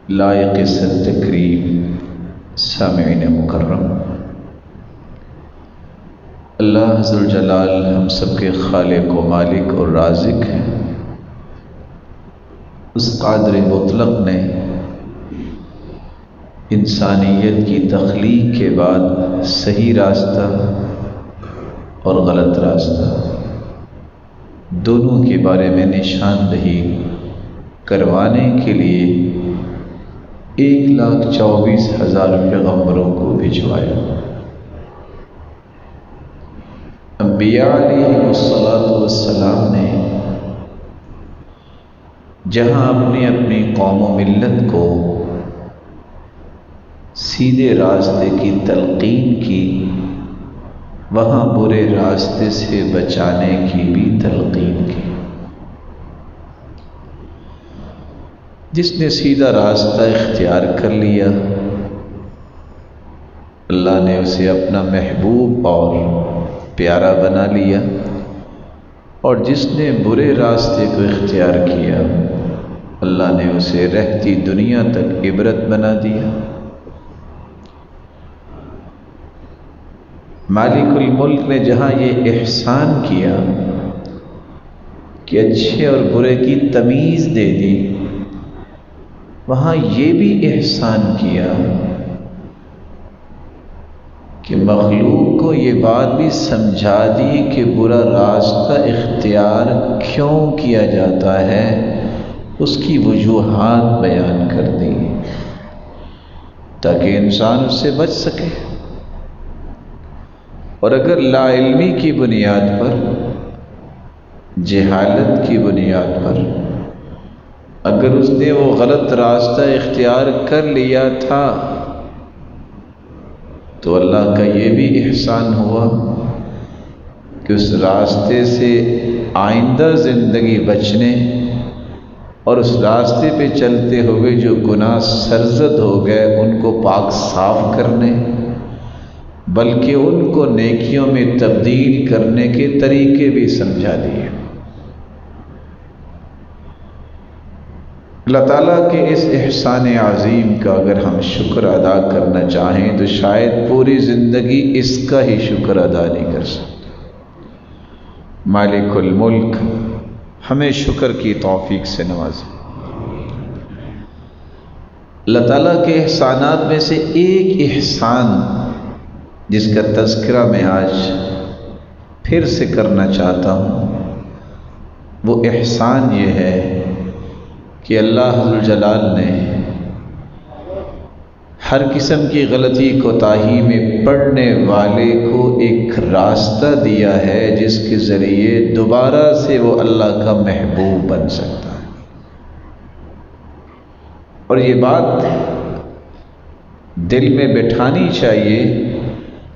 لائق صد تکریم سامعین مکرم، اللہ عز الجلال ہم سب کے خالق و مالک اور رازق ہیں۔ اس قادر مطلق نے انسانیت کی تخلیق کے بعد صحیح راستہ اور غلط راستہ دونوں کے بارے میں نشاندہی کروانے کے لیے 1,24,000 پیغمبروں کو بھجوایا۔ انبیاء علیہ السلام نے جہاں اپنی اپنی قوم و ملت کو سیدھے راستے کی تلقین کی، وہاں برے راستے سے بچانے کی بھی تلقین کی۔ جس نے سیدھا راستہ اختیار کر لیا، اللہ نے اسے اپنا محبوب اور پیارا بنا لیا، اور جس نے برے راستے کو اختیار کیا، اللہ نے اسے رہتی دنیا تک عبرت بنا دیا۔ مالک الملک نے جہاں یہ احسان کیا کہ اچھے اور برے کی تمیز دے دی، وہاں یہ بھی احسان کیا کہ مخلوق کو یہ بات بھی سمجھا دی کہ برا راستہ اختیار کیوں کیا جاتا ہے، اس کی وجوہات بیان کر دی تاکہ انسان اس سے بچ سکے۔ اور اگر لا علمی کی بنیاد پر، جہالت کی بنیاد پر اگر اس نے وہ غلط راستہ اختیار کر لیا تھا، تو اللہ کا یہ بھی احسان ہوا کہ اس راستے سے آئندہ زندگی بچنے اور اس راستے پہ چلتے ہوئے جو گناہ سرزد ہو گئے ان کو پاک صاف کرنے، بلکہ ان کو نیکیوں میں تبدیل کرنے کے طریقے بھی سمجھا دیے۔ اللہ تعالیٰ کے اس احسان عظیم کا اگر ہم شکر ادا کرنا چاہیں تو شاید پوری زندگی اس کا ہی شکر ادا نہیں کر سکتے۔ مالک الملک ہمیں شکر کی توفیق سے نوازے۔ اللہ تعالیٰ کے احسانات میں سے ایک احسان جس کا تذکرہ میں آج پھر سے کرنا چاہتا ہوں، وہ احسان یہ ہے کہ اللہ ذوالجلال نے ہر قسم کی غلطی کوتاہی میں پڑنے والے کو ایک راستہ دیا ہے جس کے ذریعے دوبارہ سے وہ اللہ کا محبوب بن سکتا ہے۔ اور یہ بات دل میں بٹھانی چاہیے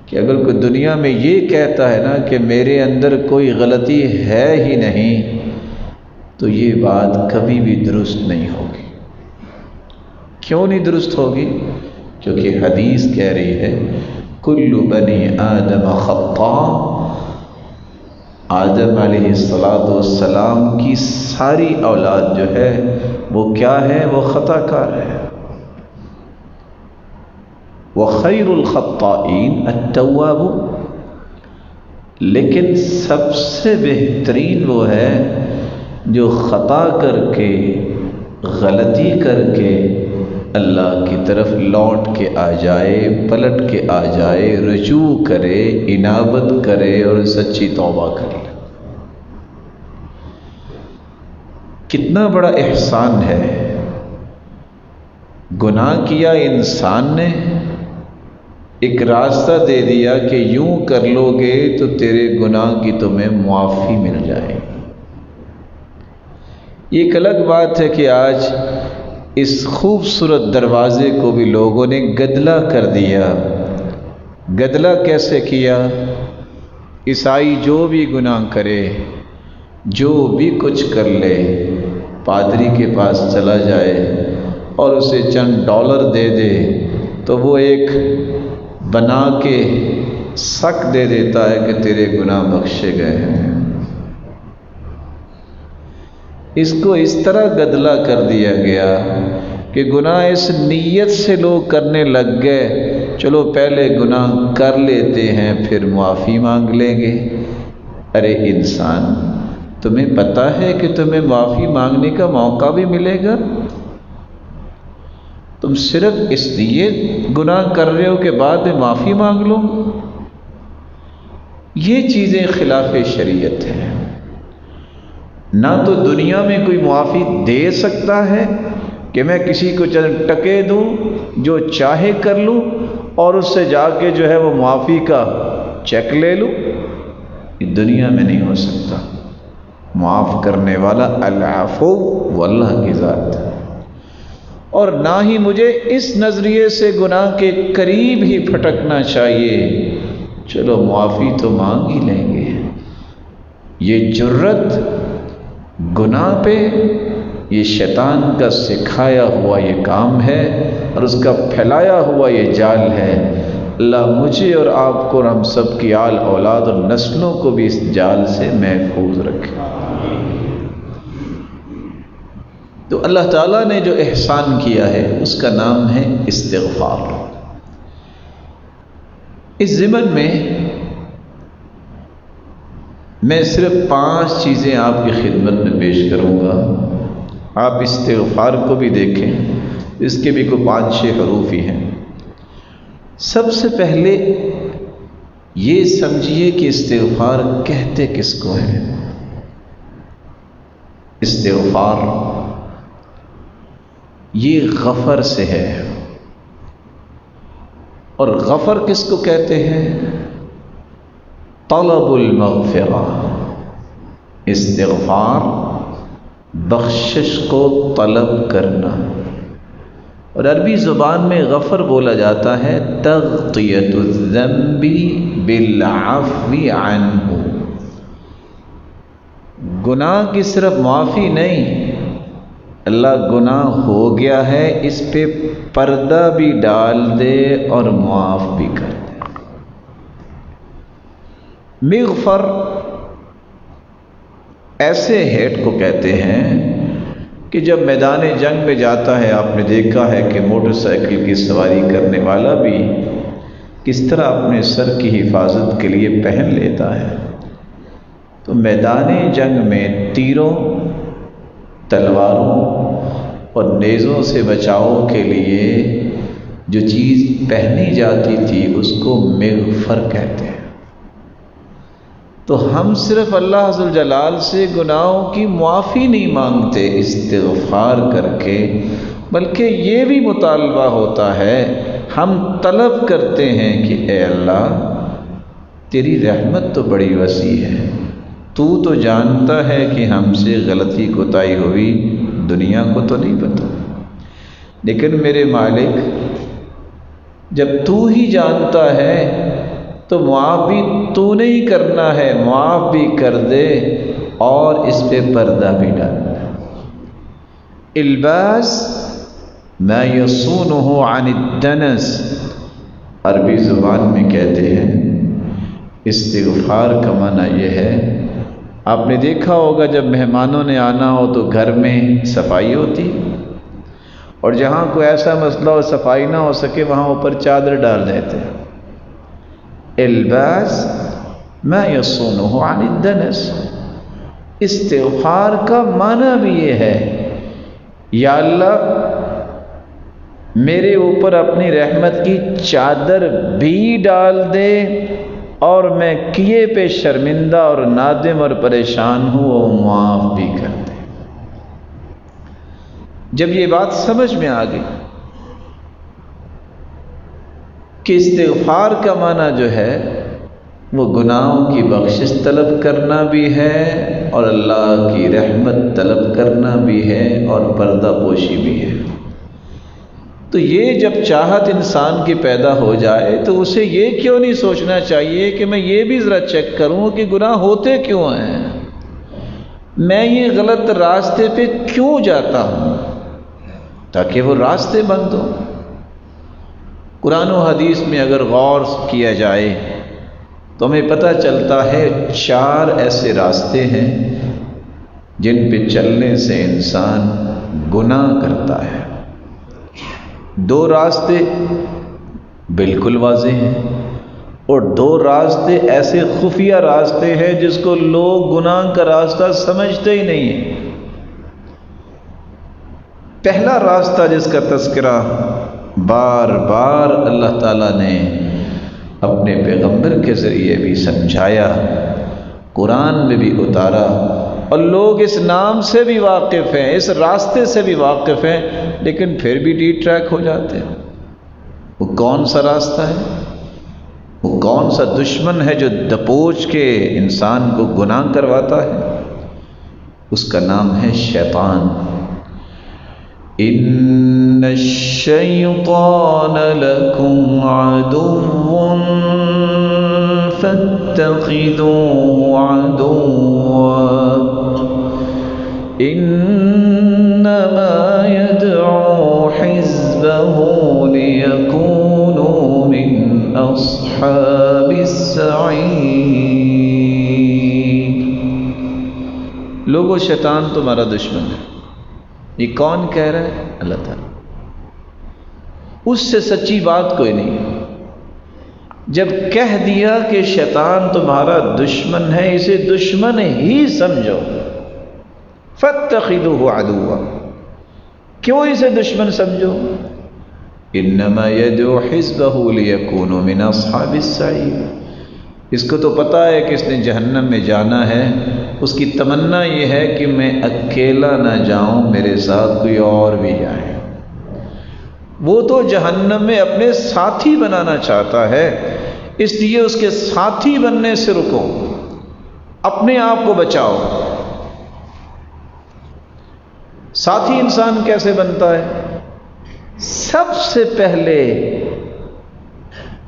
کہ اگر کوئی دنیا میں یہ کہتا ہے نا کہ میرے اندر کوئی غلطی ہے ہی نہیں، تو یہ بات کبھی بھی درست نہیں ہوگی۔ کیوں نہیں درست ہوگی؟ کیونکہ حدیث کہہ رہی ہے کل بنی آدم خطاء، آدم علیہ السلام کی ساری اولاد جو ہے وہ کیا ہے؟ وہ خطا کار ہے۔ وَخَيْرُ الْخَطَّائِينَ التَّوَّابُ، لیکن سب سے بہترین وہ ہے جو خطا کر کے، غلطی کر کے اللہ کی طرف لوٹ کے آ جائے، پلٹ کے آ جائے، رجوع کرے، انابت کرے اور سچی توبہ کرے۔ کتنا بڑا احسان ہے! گناہ کیا انسان نے، ایک راستہ دے دیا کہ یوں کر لو گے تو تیرے گناہ کی تمہیں معافی مل جائے۔ یہ ایک الگ بات ہے کہ آج اس خوبصورت دروازے کو بھی لوگوں نے گدلا کر دیا۔ گدلا کیسے کیا؟ عیسائی جو بھی گناہ کرے، جو بھی کچھ کر لے، پادری کے پاس چلا جائے اور اسے چند ڈالر دے دے تو وہ ایک بنا کے شک دے دیتا ہے کہ تیرے گناہ بخشے گئے ہیں۔ اس کو اس طرح گدلا کر دیا گیا کہ گناہ اس نیت سے لوگ کرنے لگ گئے، چلو پہلے گناہ کر لیتے ہیں پھر معافی مانگ لیں گے۔ ارے انسان، تمہیں پتہ ہے کہ تمہیں معافی مانگنے کا موقع بھی ملے گا؟ تم صرف اس لیے گناہ کر رہے ہو کہ بعد میں معافی مانگ لو؟ یہ چیزیں خلاف شریعت ہیں۔ نہ تو دنیا میں کوئی معافی دے سکتا ہے کہ میں کسی کو چند ٹکے دوں، جو چاہے کر لوں، اور اس سے جا کے جو ہے وہ معافی کا چیک لے لوں۔ یہ دنیا میں نہیں ہو سکتا۔ معاف کرنے والا العفو واللہ کی ذات ہے۔ اور نہ ہی مجھے اس نظریے سے گناہ کے قریب ہی پھٹکنا چاہیے، چلو معافی تو مانگ ہی لیں گے۔ یہ جرت گناہ پہ، یہ شیطان کا سکھایا ہوا یہ کام ہے اور اس کا پھیلایا ہوا یہ جال ہے۔ اللہ مجھے اور آپ کو اور ہم سب کی آل اولاد اور نسلوں کو بھی اس جال سے محفوظ رکھے۔ تو اللہ تعالیٰ نے جو احسان کیا ہے اس کا نام ہے استغفار۔ اس ضمن میں صرف 5 چیزیں آپ کی خدمت میں پیش کروں گا۔ آپ استغفار کو بھی دیکھیں، اس کے بھی کوئی 5-6 حروف ہی ہیں۔ سب سے پہلے یہ سمجھیے کہ استغفار کہتے کس کو ہے؟ استغفار یہ غفر سے ہے، اور غفر کس کو کہتے ہیں؟ طلب المغفرہ۔ استغفار بخشش کو طلب کرنا، اور عربی زبان میں غفر بولا جاتا ہے تغطیۃ الذنب بالعفو عنہ۔ گناہ کی صرف معافی نہیں، اللہ گناہ ہو گیا ہے اس پہ پردہ بھی ڈال دے اور معاف بھی کر دے۔ مغفر ایسے ہیڈ کو کہتے ہیں کہ جب میدان جنگ میں جاتا ہے، آپ نے دیکھا ہے کہ موٹر سائیکل کی سواری کرنے والا بھی کس طرح اپنے سر کی حفاظت کے لیے پہن لیتا ہے، تو میدان جنگ میں تیروں، تلواروں اور نیزوں سے بچاؤ کے لیے جو چیز پہنی جاتی تھی اس کو مغفر کہتے ہیں۔ تو ہم صرف اللہ ذو الجلال سے گناہوں کی معافی نہیں مانگتے استغفار کر کے، بلکہ یہ بھی مطالبہ ہوتا ہے، ہم طلب کرتے ہیں کہ اے اللہ تیری رحمت تو بڑی وسیع ہے، تو جانتا ہے کہ ہم سے غلطی کوتاہی ہوئی، دنیا کو تو نہیں پتہ، لیکن میرے مالک جب تو ہی جانتا ہے تو معاف بھی تو نہیں کرنا ہے، معاف بھی کر دے اور اس پہ پردہ بھی ڈالنا۔ الباس ما یصونہ عن الدنس، عربی زبان میں کہتے ہیں استغفار کا معنی یہ ہے، آپ نے دیکھا ہوگا جب مہمانوں نے آنا ہو تو گھر میں صفائی ہوتی، اور جہاں کوئی ایسا مسئلہ ہو صفائی نہ ہو سکے وہاں اوپر چادر ڈال دیتے۔ الباس ما یصونہ عن الدنس، استغفار کا معنی بھی یہ ہے، یا اللہ میرے اوپر اپنی رحمت کی چادر بھی ڈال دے اور میں کیے پہ شرمندہ اور نادم اور پریشان ہوں، وہ معاف بھی کر دے۔ جب یہ بات سمجھ میں آ گئی کہ استغفار کا معنی جو ہے وہ گناہوں کی بخشش طلب کرنا بھی ہے اور اللہ کی رحمت طلب کرنا بھی ہے اور پردہ پوشی بھی ہے، تو یہ جب چاہت انسان کی پیدا ہو جائے تو اسے یہ کیوں نہیں سوچنا چاہیے کہ میں یہ بھی ذرا چیک کروں کہ گناہ ہوتے کیوں ہیں، میں یہ غلط راستے پہ کیوں جاتا ہوں، تاکہ وہ راستے بند ہوں۔ قرآن و حدیث میں اگر غور کیا جائے تو ہمیں پتہ چلتا ہے 4 ایسے راستے ہیں جن پہ چلنے سے انسان گناہ کرتا ہے۔ دو راستے بالکل واضح ہیں اور دو راستے ایسے خفیہ راستے ہیں جس کو لوگ گناہ کا راستہ سمجھتے ہی نہیں ہیں۔ پہلا راستہ جس کا تذکرہ بار بار اللہ تعالیٰ نے اپنے پیغمبر کے ذریعے بھی سمجھایا، قرآن میں بھی اتارا، اور لوگ اس نام سے بھی واقف ہیں، اس راستے سے بھی واقف ہیں، لیکن پھر بھی ڈی ٹریک ہو جاتے ہیں۔ وہ کون سا راستہ ہے؟ وہ کون سا دشمن ہے جو دبوچ کے انسان کو گناہ کرواتا ہے؟ اس کا نام ہے شیطان۔ ان الشیطان لکم عدو فاتخذوه عدوا انما يدعو حزبه ليكونوا من اصحاب السعیر۔ لوگوں، شیطان تمہارا دشمن ہے۔ یہ کون کہہ رہا ہے؟ اللہ تعالیٰ۔ اس سے سچی بات کوئی نہیں۔ جب کہہ دیا کہ شیطان تمہارا دشمن ہے، اسے دشمن ہی سمجھو۔ فاتخذوه عدوا، کیوں اسے دشمن سمجھو؟ انما يدعو حزبه ليكونوا من اصحاب السعیر۔ اس کو تو پتہ ہے کہ اس نے جہنم میں جانا ہے، اس کی تمنا یہ ہے کہ میں اکیلا نہ جاؤں، میرے ساتھ کوئی اور بھی جائے۔ وہ تو جہنم میں اپنے ساتھی بنانا چاہتا ہے، اس لیے اس کے ساتھی بننے سے رکو، اپنے آپ کو بچاؤ۔ ساتھی انسان کیسے بنتا ہے؟ سب سے پہلے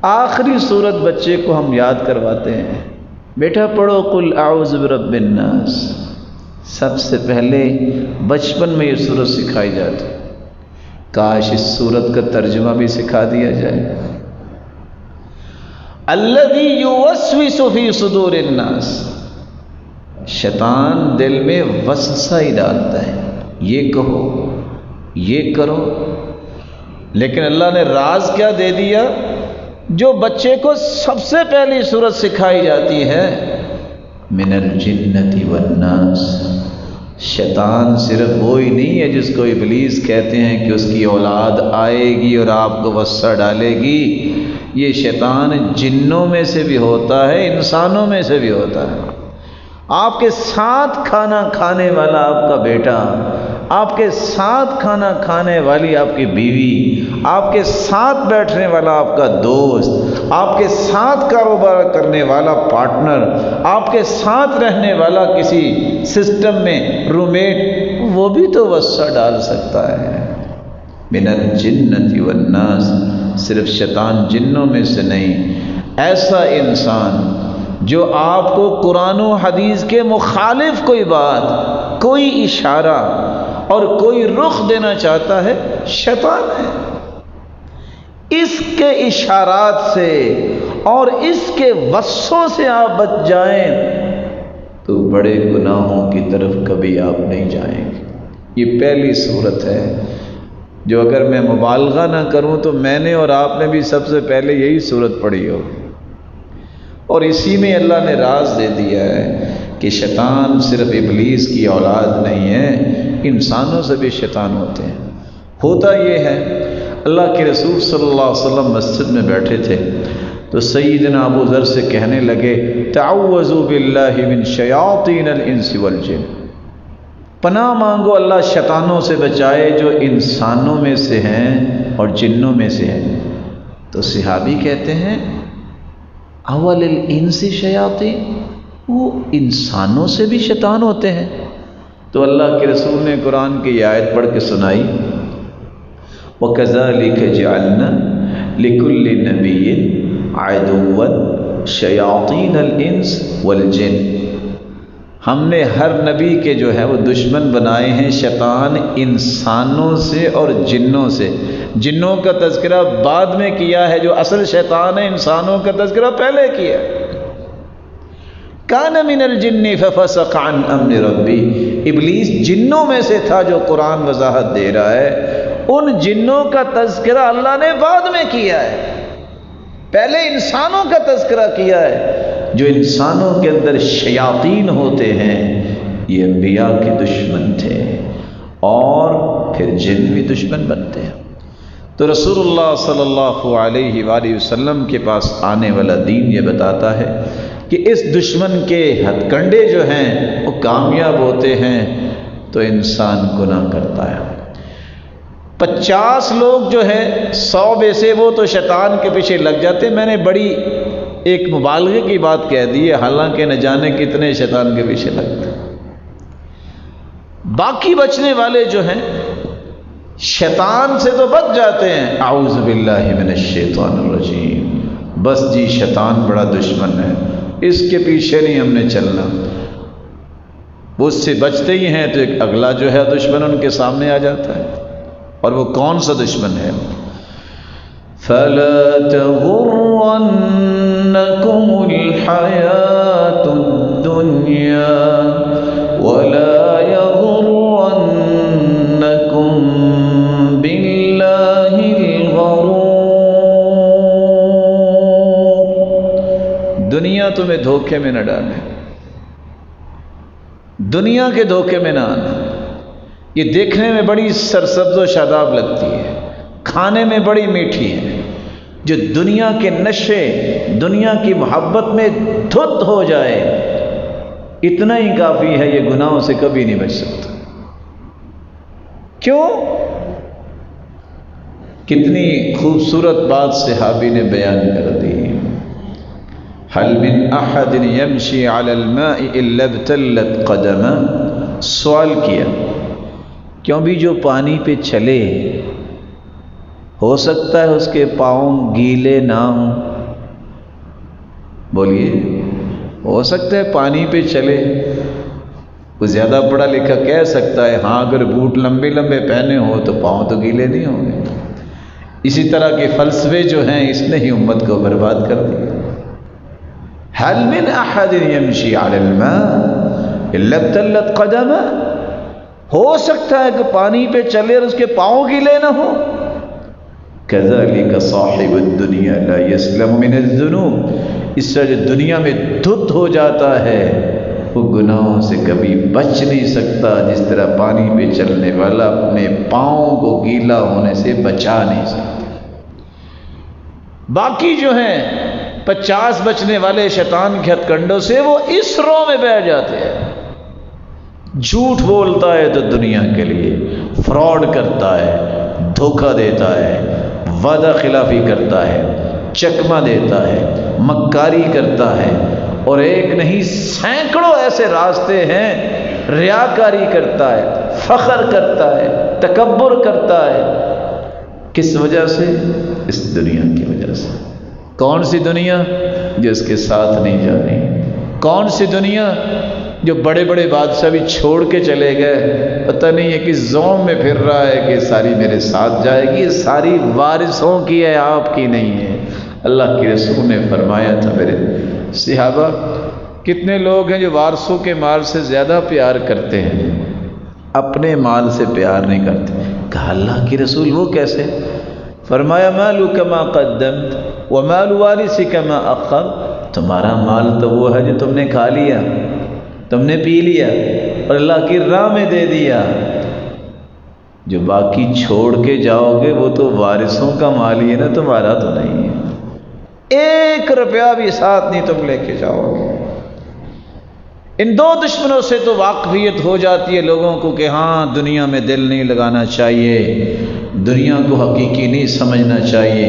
آخری سورت بچے کو ہم یاد کرواتے ہیں، بیٹا پڑھو قل اعوذ برب الناس۔ سب سے پہلے بچپن میں یہ سورت سکھائی جاتی۔ کاش اس سورت کا ترجمہ بھی سکھا دیا جائے۔ الذی یوسوس فی صدور الناس، شیطان دل میں وسوسہ ہی ڈالتا ہے، یہ کہو، یہ کرو۔ لیکن اللہ نے راز کیا دے دیا؟ جو بچے کو سب سے پہلی سورت سکھائی جاتی ہے، من الجنۃ والناس۔ شیطان صرف وہی نہیں ہے جس کو ابلیس کہتے ہیں کہ اس کی اولاد آئے گی اور آپ کو وسوسہ ڈالے گی۔ یہ شیطان جنوں میں سے بھی ہوتا ہے، انسانوں میں سے بھی ہوتا ہے۔ آپ کے ساتھ کھانا کھانے والا آپ کا بیٹا، آپ کے ساتھ کھانا کھانے والی آپ کی بیوی، آپ کے ساتھ بیٹھنے والا آپ کا دوست، آپ کے ساتھ کاروبار کرنے والا پارٹنر، آپ کے ساتھ رہنے والا کسی سسٹم میں رومیٹ، وہ بھی تو وسوسہ ڈال سکتا ہے۔ من الجنۃ والناس، صرف شیطان جنوں میں سے نہیں، ایسا انسان جو آپ کو قرآن و حدیث کے مخالف کوئی بات، کوئی اشارہ اور کوئی رخ دینا چاہتا ہے، شیطان ہے۔ اس کے اشارات سے اور اس کے وسوسوں سے آپ بچ جائیں تو بڑے گناہوں کی طرف کبھی آپ نہیں جائیں گے۔ یہ پہلی صورت ہے جو اگر میں مبالغہ نہ کروں تو میں نے اور آپ نے بھی سب سے پہلے یہی صورت پڑھی ہو، اور اسی میں اللہ نے راز دے دیا ہے کہ شیطان صرف ابلیس کی اولاد نہیں ہے، انسانوں سے بھی شیطان ہوتے ہیں۔ ہوتا یہ ہے، اللہ کے رسول صلی اللہ علیہ وسلم مسجد میں بیٹھے تھے تو سیدنا ابو ذر سے کہنے لگے، تعوذوا باللہ من شیاطین الانس والجن، پناہ مانگو اللہ شیطانوں سے بچائے جو انسانوں میں سے ہیں اور جنوں میں سے ہیں۔ تو صحابی کہتے ہیں، اول الانس شیاطین، وہ انسانوں سے بھی شیطان ہوتے ہیں؟ تو اللہ کے رسول نے قرآن کی یہ آیت پڑھ کے سنائی، وَكَذَلِكَ جَعَلْنَا لِكُلِّ نَبِيٍّ عَدُوًّا شَيَاطِينَ الْإِنسِ وَالْجِنِّ، ہم نے ہر نبی کے جو ہے وہ دشمن بنائے ہیں شیطان انسانوں سے اور جنوں سے۔ جنوں کا تذکرہ بعد میں کیا ہے، جو اصل شیطان ہے انسانوں کا تذکرہ پہلے کیا۔ کان من الجن ففسق عن امر ربی، ابلیس جنوں میں سے تھا جو قرآن وضاحت دے رہا ہے، ان جنوں کا تذکرہ اللہ نے بعد میں کیا ہے، پہلے انسانوں کا تذکرہ کیا ہے۔ جو انسانوں کے اندر شیاطین ہوتے ہیں یہ انبیاء کے دشمن تھے، اور پھر جن بھی دشمن بنتے ہیں۔ تو رسول اللہ صلی اللہ علیہ وآلہ وسلم کے پاس آنے والا دین یہ بتاتا ہے کہ اس دشمن کے ہتھ کنڈے جو ہیں وہ کامیاب ہوتے ہیں تو انسان گناہ کرتا ہے۔ 50 لوگ جو ہے 100 میں سے وہ تو شیطان کے پیچھے لگ جاتے۔ میں نے بڑی ایک مبالغے کی بات کہہ دی ہے، حالانکہ نہ جانے کتنے شیطان کے پیچھے لگتے۔ باقی بچنے والے جو ہیں شیطان سے تو بچ جاتے ہیں، اعوذ باللہ من الشیطان الرجیم، بس جی شیطان بڑا دشمن ہے، اس کے پیچھے نہیں ہم نے چلنا۔ وہ اس سے بچتے ہی ہیں تو ایک اگلا جو ہے دشمن ان کے سامنے آ جاتا ہے، اور وہ کون سا دشمن ہے؟ فَلَا تَغُرَّنَّكُمُ الْحَيَاةُ الدُّنْيَا وَلَا يَغُرَّنَّكُمْ بِاللَّهِ الْغَرُورُ۔ دنیا تمہیں دھوکے میں نہ ڈالے، دنیا کے دھوکے میں نہ آنا۔ یہ دیکھنے میں بڑی سرسبز و شاداب لگتی ہے، کھانے میں بڑی میٹھی ہے، جو دنیا کے نشے، دنیا کی محبت میں دھت ہو جائے اتنا ہی کافی ہے، یہ گناہوں سے کبھی نہیں بچ سکتا۔ کیوں؟ کتنی خوبصورت بات صحابی نے بیان کر دی۔ هل من احد يمشي على الماء الا ابتلت قدمه، سوال کیا کیوں بھی جو پانی پہ چلے ہو سکتا ہے اس کے پاؤں گیلے نہ ہوں؟ بولیے، ہو سکتا ہے پانی پہ چلے؟ وہ زیادہ پڑھا لکھا کہہ سکتا ہے ہاں اگر بوٹ لمبے لمبے پہنے ہو تو پاؤں تو گیلے نہیں ہوں گے۔ اسی طرح کے فلسفے جو ہیں اس نے ہی امت کو برباد کر دیا۔ هل من احد يمشي على الماء الا ابتلت قدمه، ہو سکتا ہے کہ پانی پہ چلے اور اس کے پاؤں گیلے نہ ہو۔ كذلك صاحب الدنيا لا يسلم من الذنوب، اس سے جو دنیا میں دھت ہو جاتا ہے وہ گناہوں سے کبھی بچ نہیں سکتا، جس طرح پانی پہ چلنے والا اپنے پاؤں کو گیلا ہونے سے بچا نہیں سکتا۔ باقی جو ہیں 50 بچنے والے شیطان کے ہتھ کنڈوں سے وہ اس رو میں بیٹھ جاتے ہیں۔ جھوٹ بولتا ہے تو دنیا کے لیے، فراڈ کرتا ہے، دھوکہ دیتا ہے، وعدہ خلافی کرتا ہے، چکمہ دیتا ہے، مکاری کرتا ہے، اور ایک نہیں سینکڑوں ایسے راستے ہیں، ریاکاری کرتا ہے، فخر کرتا ہے، تکبر کرتا ہے۔ کس وجہ سے؟ اس دنیا کی وجہ سے۔ کون سی دنیا؟ جو اس کے ساتھ نہیں جانی۔ کون سی دنیا؟ جو بڑے بڑے بادشاہ بھی چھوڑ کے چلے گئے، پتہ نہیں ہے کس زوم میں پھر رہا ہے کہ ساری میرے ساتھ جائے گی، یہ ساری وارثوں کی ہے، آپ کی نہیں ہے۔ اللہ کے رسول نے فرمایا تھا میرے صحابہ، کتنے لوگ ہیں جو وارثوں کے مال سے زیادہ پیار کرتے ہیں، اپنے مال سے پیار نہیں کرتے۔ کہا اللہ کے رسول وہ کیسے؟ فرمایا مالک ما قدمت ومال وارثک ما اخر، تمہارا مال تو وہ ہے جو تم نے کھا لیا، تم نے پی لیا اور اللہ کی راہ میں دے دیا، جو باقی چھوڑ کے جاؤ گے وہ تو وارثوں کا مال ہی ہے نا، تمہارا تو نہیں ہے۔ 1 روپیہ بھی ساتھ نہیں تم لے کے جاؤ گے۔ ان 2 دشمنوں سے تو واقفیت ہو جاتی ہے لوگوں کو کہ ہاں دنیا میں دل نہیں لگانا چاہیے، دنیا کو حقیقی نہیں سمجھنا چاہیے،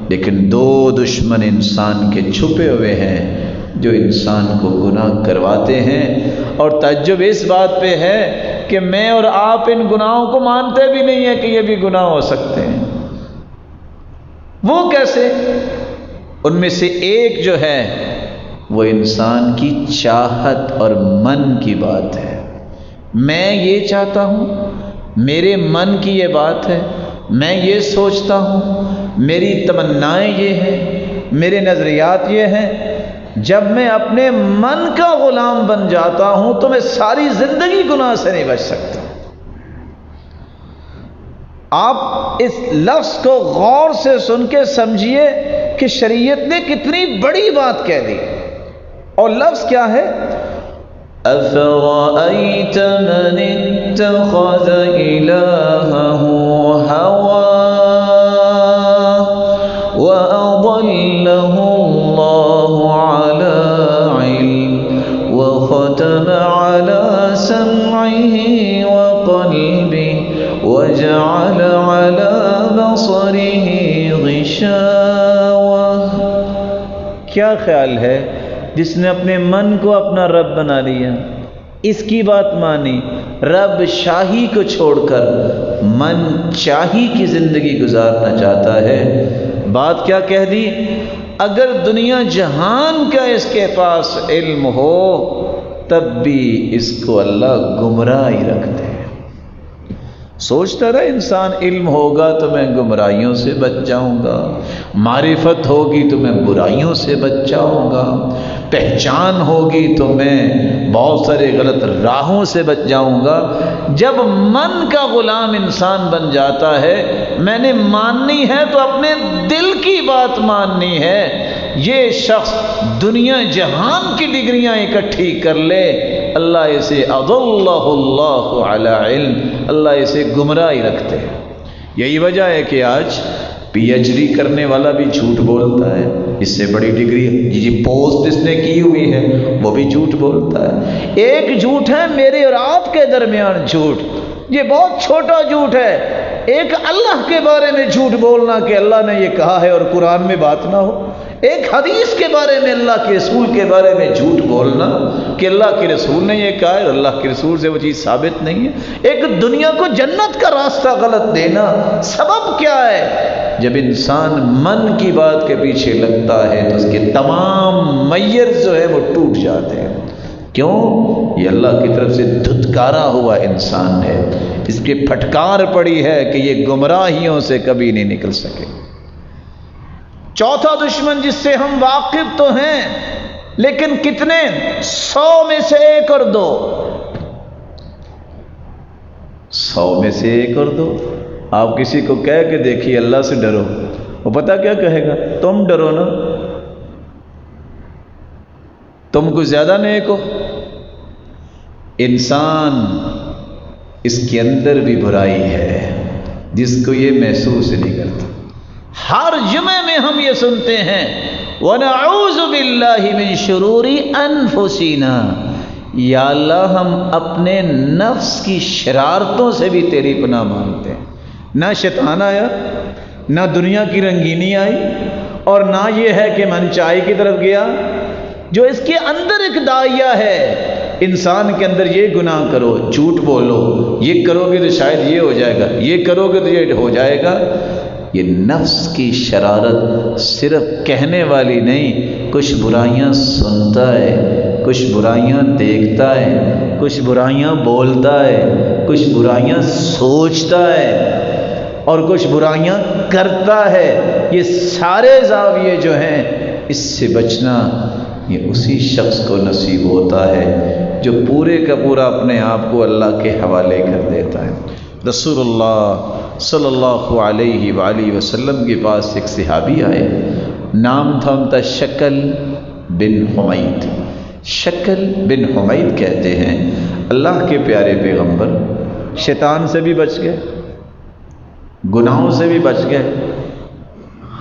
لیکن 2 دشمن انسان کے چھپے ہوئے ہیں جو انسان کو گناہ کرواتے ہیں، اور تعجب اس بات پہ ہے کہ میں اور آپ ان گناہوں کو مانتے بھی نہیں ہیں کہ یہ بھی گناہ ہو سکتے ہیں۔ وہ کیسے؟ ان میں سے ایک جو ہے وہ انسان کی چاہت اور من کی بات ہے۔ میں یہ چاہتا ہوں، میرے من کی یہ بات ہے، میں یہ سوچتا ہوں، میری تمنائیں یہ ہیں، میرے نظریات یہ ہیں۔ جب میں اپنے من کا غلام بن جاتا ہوں تو میں ساری زندگی گناہ سے نہیں بچ سکتا۔ آپ اس لفظ کو غور سے سن کے سمجھیے کہ شریعت نے کتنی بڑی بات کہہ دی. اور لفظ کیا ہے؟ أَفَرَأَيْتَ مَنِ اتَّخَذَ إِلَٰهَهُ هَوَاهُ وَأَضَلَّهُ اللَّهُ عَلَىٰ عِلْمٍ وَخَتَمَ عَلَىٰ سَمْعِهِ وَقَلْبِهِ وَجَعَلَ عَلَىٰ بَصَرِهِ غِشَاوَةً. کیا خیال ہے جس نے اپنے من کو اپنا رب بنا لیا، اس کی بات مانی، رب شاہی کو چھوڑ کر من چاہی کی زندگی گزارنا چاہتا ہے. بات کیا کہہ دی؟ اگر دنیا جہان کا اس کے پاس علم ہو تب بھی اس کو اللہ گمراہ ہی رکھتے ہیں. سوچتا رہا انسان علم ہوگا تو میں گمراہیوں سے بچ جاؤں گا، معرفت ہوگی تو میں برائیوں سے بچ جاؤں گا، پہچان ہوگی تو میں بہت سارے غلط راہوں سے بچ جاؤں گا. جب من کا غلام انسان بن جاتا ہے، میں نے ماننی ہے تو اپنے دل کی بات ماننی ہے. یہ شخص دنیا جہان کی ڈگریاں اکٹھی کر لے، اللہ اسے اضلہ اللہ علی علم، اللہ اسے گمراہ ہی رکھتے ہیں. یہی وجہ ہے کہ آج پی ایچ ڈی کرنے والا بھی جھوٹ بولتا ہے، اس سے بڑی ڈگری پوسٹ اس نے کی ہوئی ہے وہ بھی جھوٹ بولتا ہے. ایک جھوٹ ہے میرے اور آپ کے درمیان جھوٹ، یہ بہت چھوٹا جھوٹ ہے. ایک اللہ کے بارے میں جھوٹ بولنا کہ اللہ نے یہ کہا ہے اور قرآن میں بات نہ ہو. ایک حدیث کے بارے میں اللہ کے رسول کے بارے میں جھوٹ بولنا کہ اللہ کے رسول نے یہ کہا ہے اور اللہ کے رسول سے وہ چیز ثابت نہیں ہے. ایک دنیا کو جنت کا راستہ غلط دینا. سبب کیا ہے؟ جب انسان من کی بات کے پیچھے لگتا ہے تو اس کے تمام میئر جو ہے وہ ٹوٹ جاتے ہیں. کیوں؟ یہ اللہ کی طرف سے دھتکارا ہوا انسان ہے، اس کے پھٹکار پڑی ہے کہ یہ گمراہیوں سے کبھی نہیں نکل سکے. چوتھا دشمن جس سے ہم واقف تو ہیں لیکن کتنے؟ 100 میں سے 1 اور 2. 100 میں سے 1 اور 2. آپ کسی کو کہہ کے دیکھیے اللہ سے ڈرو، وہ پتہ کیا کہے گا؟ تم ڈرو نا، تم کچھ زیادہ نیک ہو. انسان اس کے اندر بھی برائی ہے جس کو یہ محسوس نہیں کرتا. ہر جمعے میں ہم یہ سنتے ہیں وَنَعُوذُ بِاللَّهِ مِن شُرُورِ أَنفُسِنَا، یا اللہ ہم اپنے نفس کی شرارتوں سے بھی تیری پناہ مانگتے ہیں. نہ شیطان آیا، نہ دنیا کی رنگینی آئی، اور نہ یہ ہے کہ منچائی کی طرف گیا. جو اس کے اندر ایک داعیہ ہے انسان کے اندر، یہ گناہ کرو، جھوٹ بولو، یہ کرو گے تو شاید یہ ہو جائے گا، یہ کرو گے تو یہ ہو جائے گا. یہ نفس کی شرارت صرف کہنے والی نہیں، کچھ برائیاں سنتا ہے، کچھ برائیاں دیکھتا ہے، کچھ برائیاں بولتا ہے، کچھ برائیاں سوچتا ہے اور کچھ برائیاں کرتا ہے. یہ سارے زاویے جو ہیں اس سے بچنا یہ اسی شخص کو نصیب ہوتا ہے جو پورے کا پورا اپنے آپ کو اللہ کے حوالے کر دیتا ہے. رسول اللہ صلی اللہ علیہ وآلہ وسلم کے پاس ایک صحابی آئے، نام تھا ان کا شکل بن حمید. شکل بن حمید کہتے ہیں اللہ کے پیارے پیغمبر شیطان سے بھی بچ گئے، گناہوں سے بھی بچ گئے،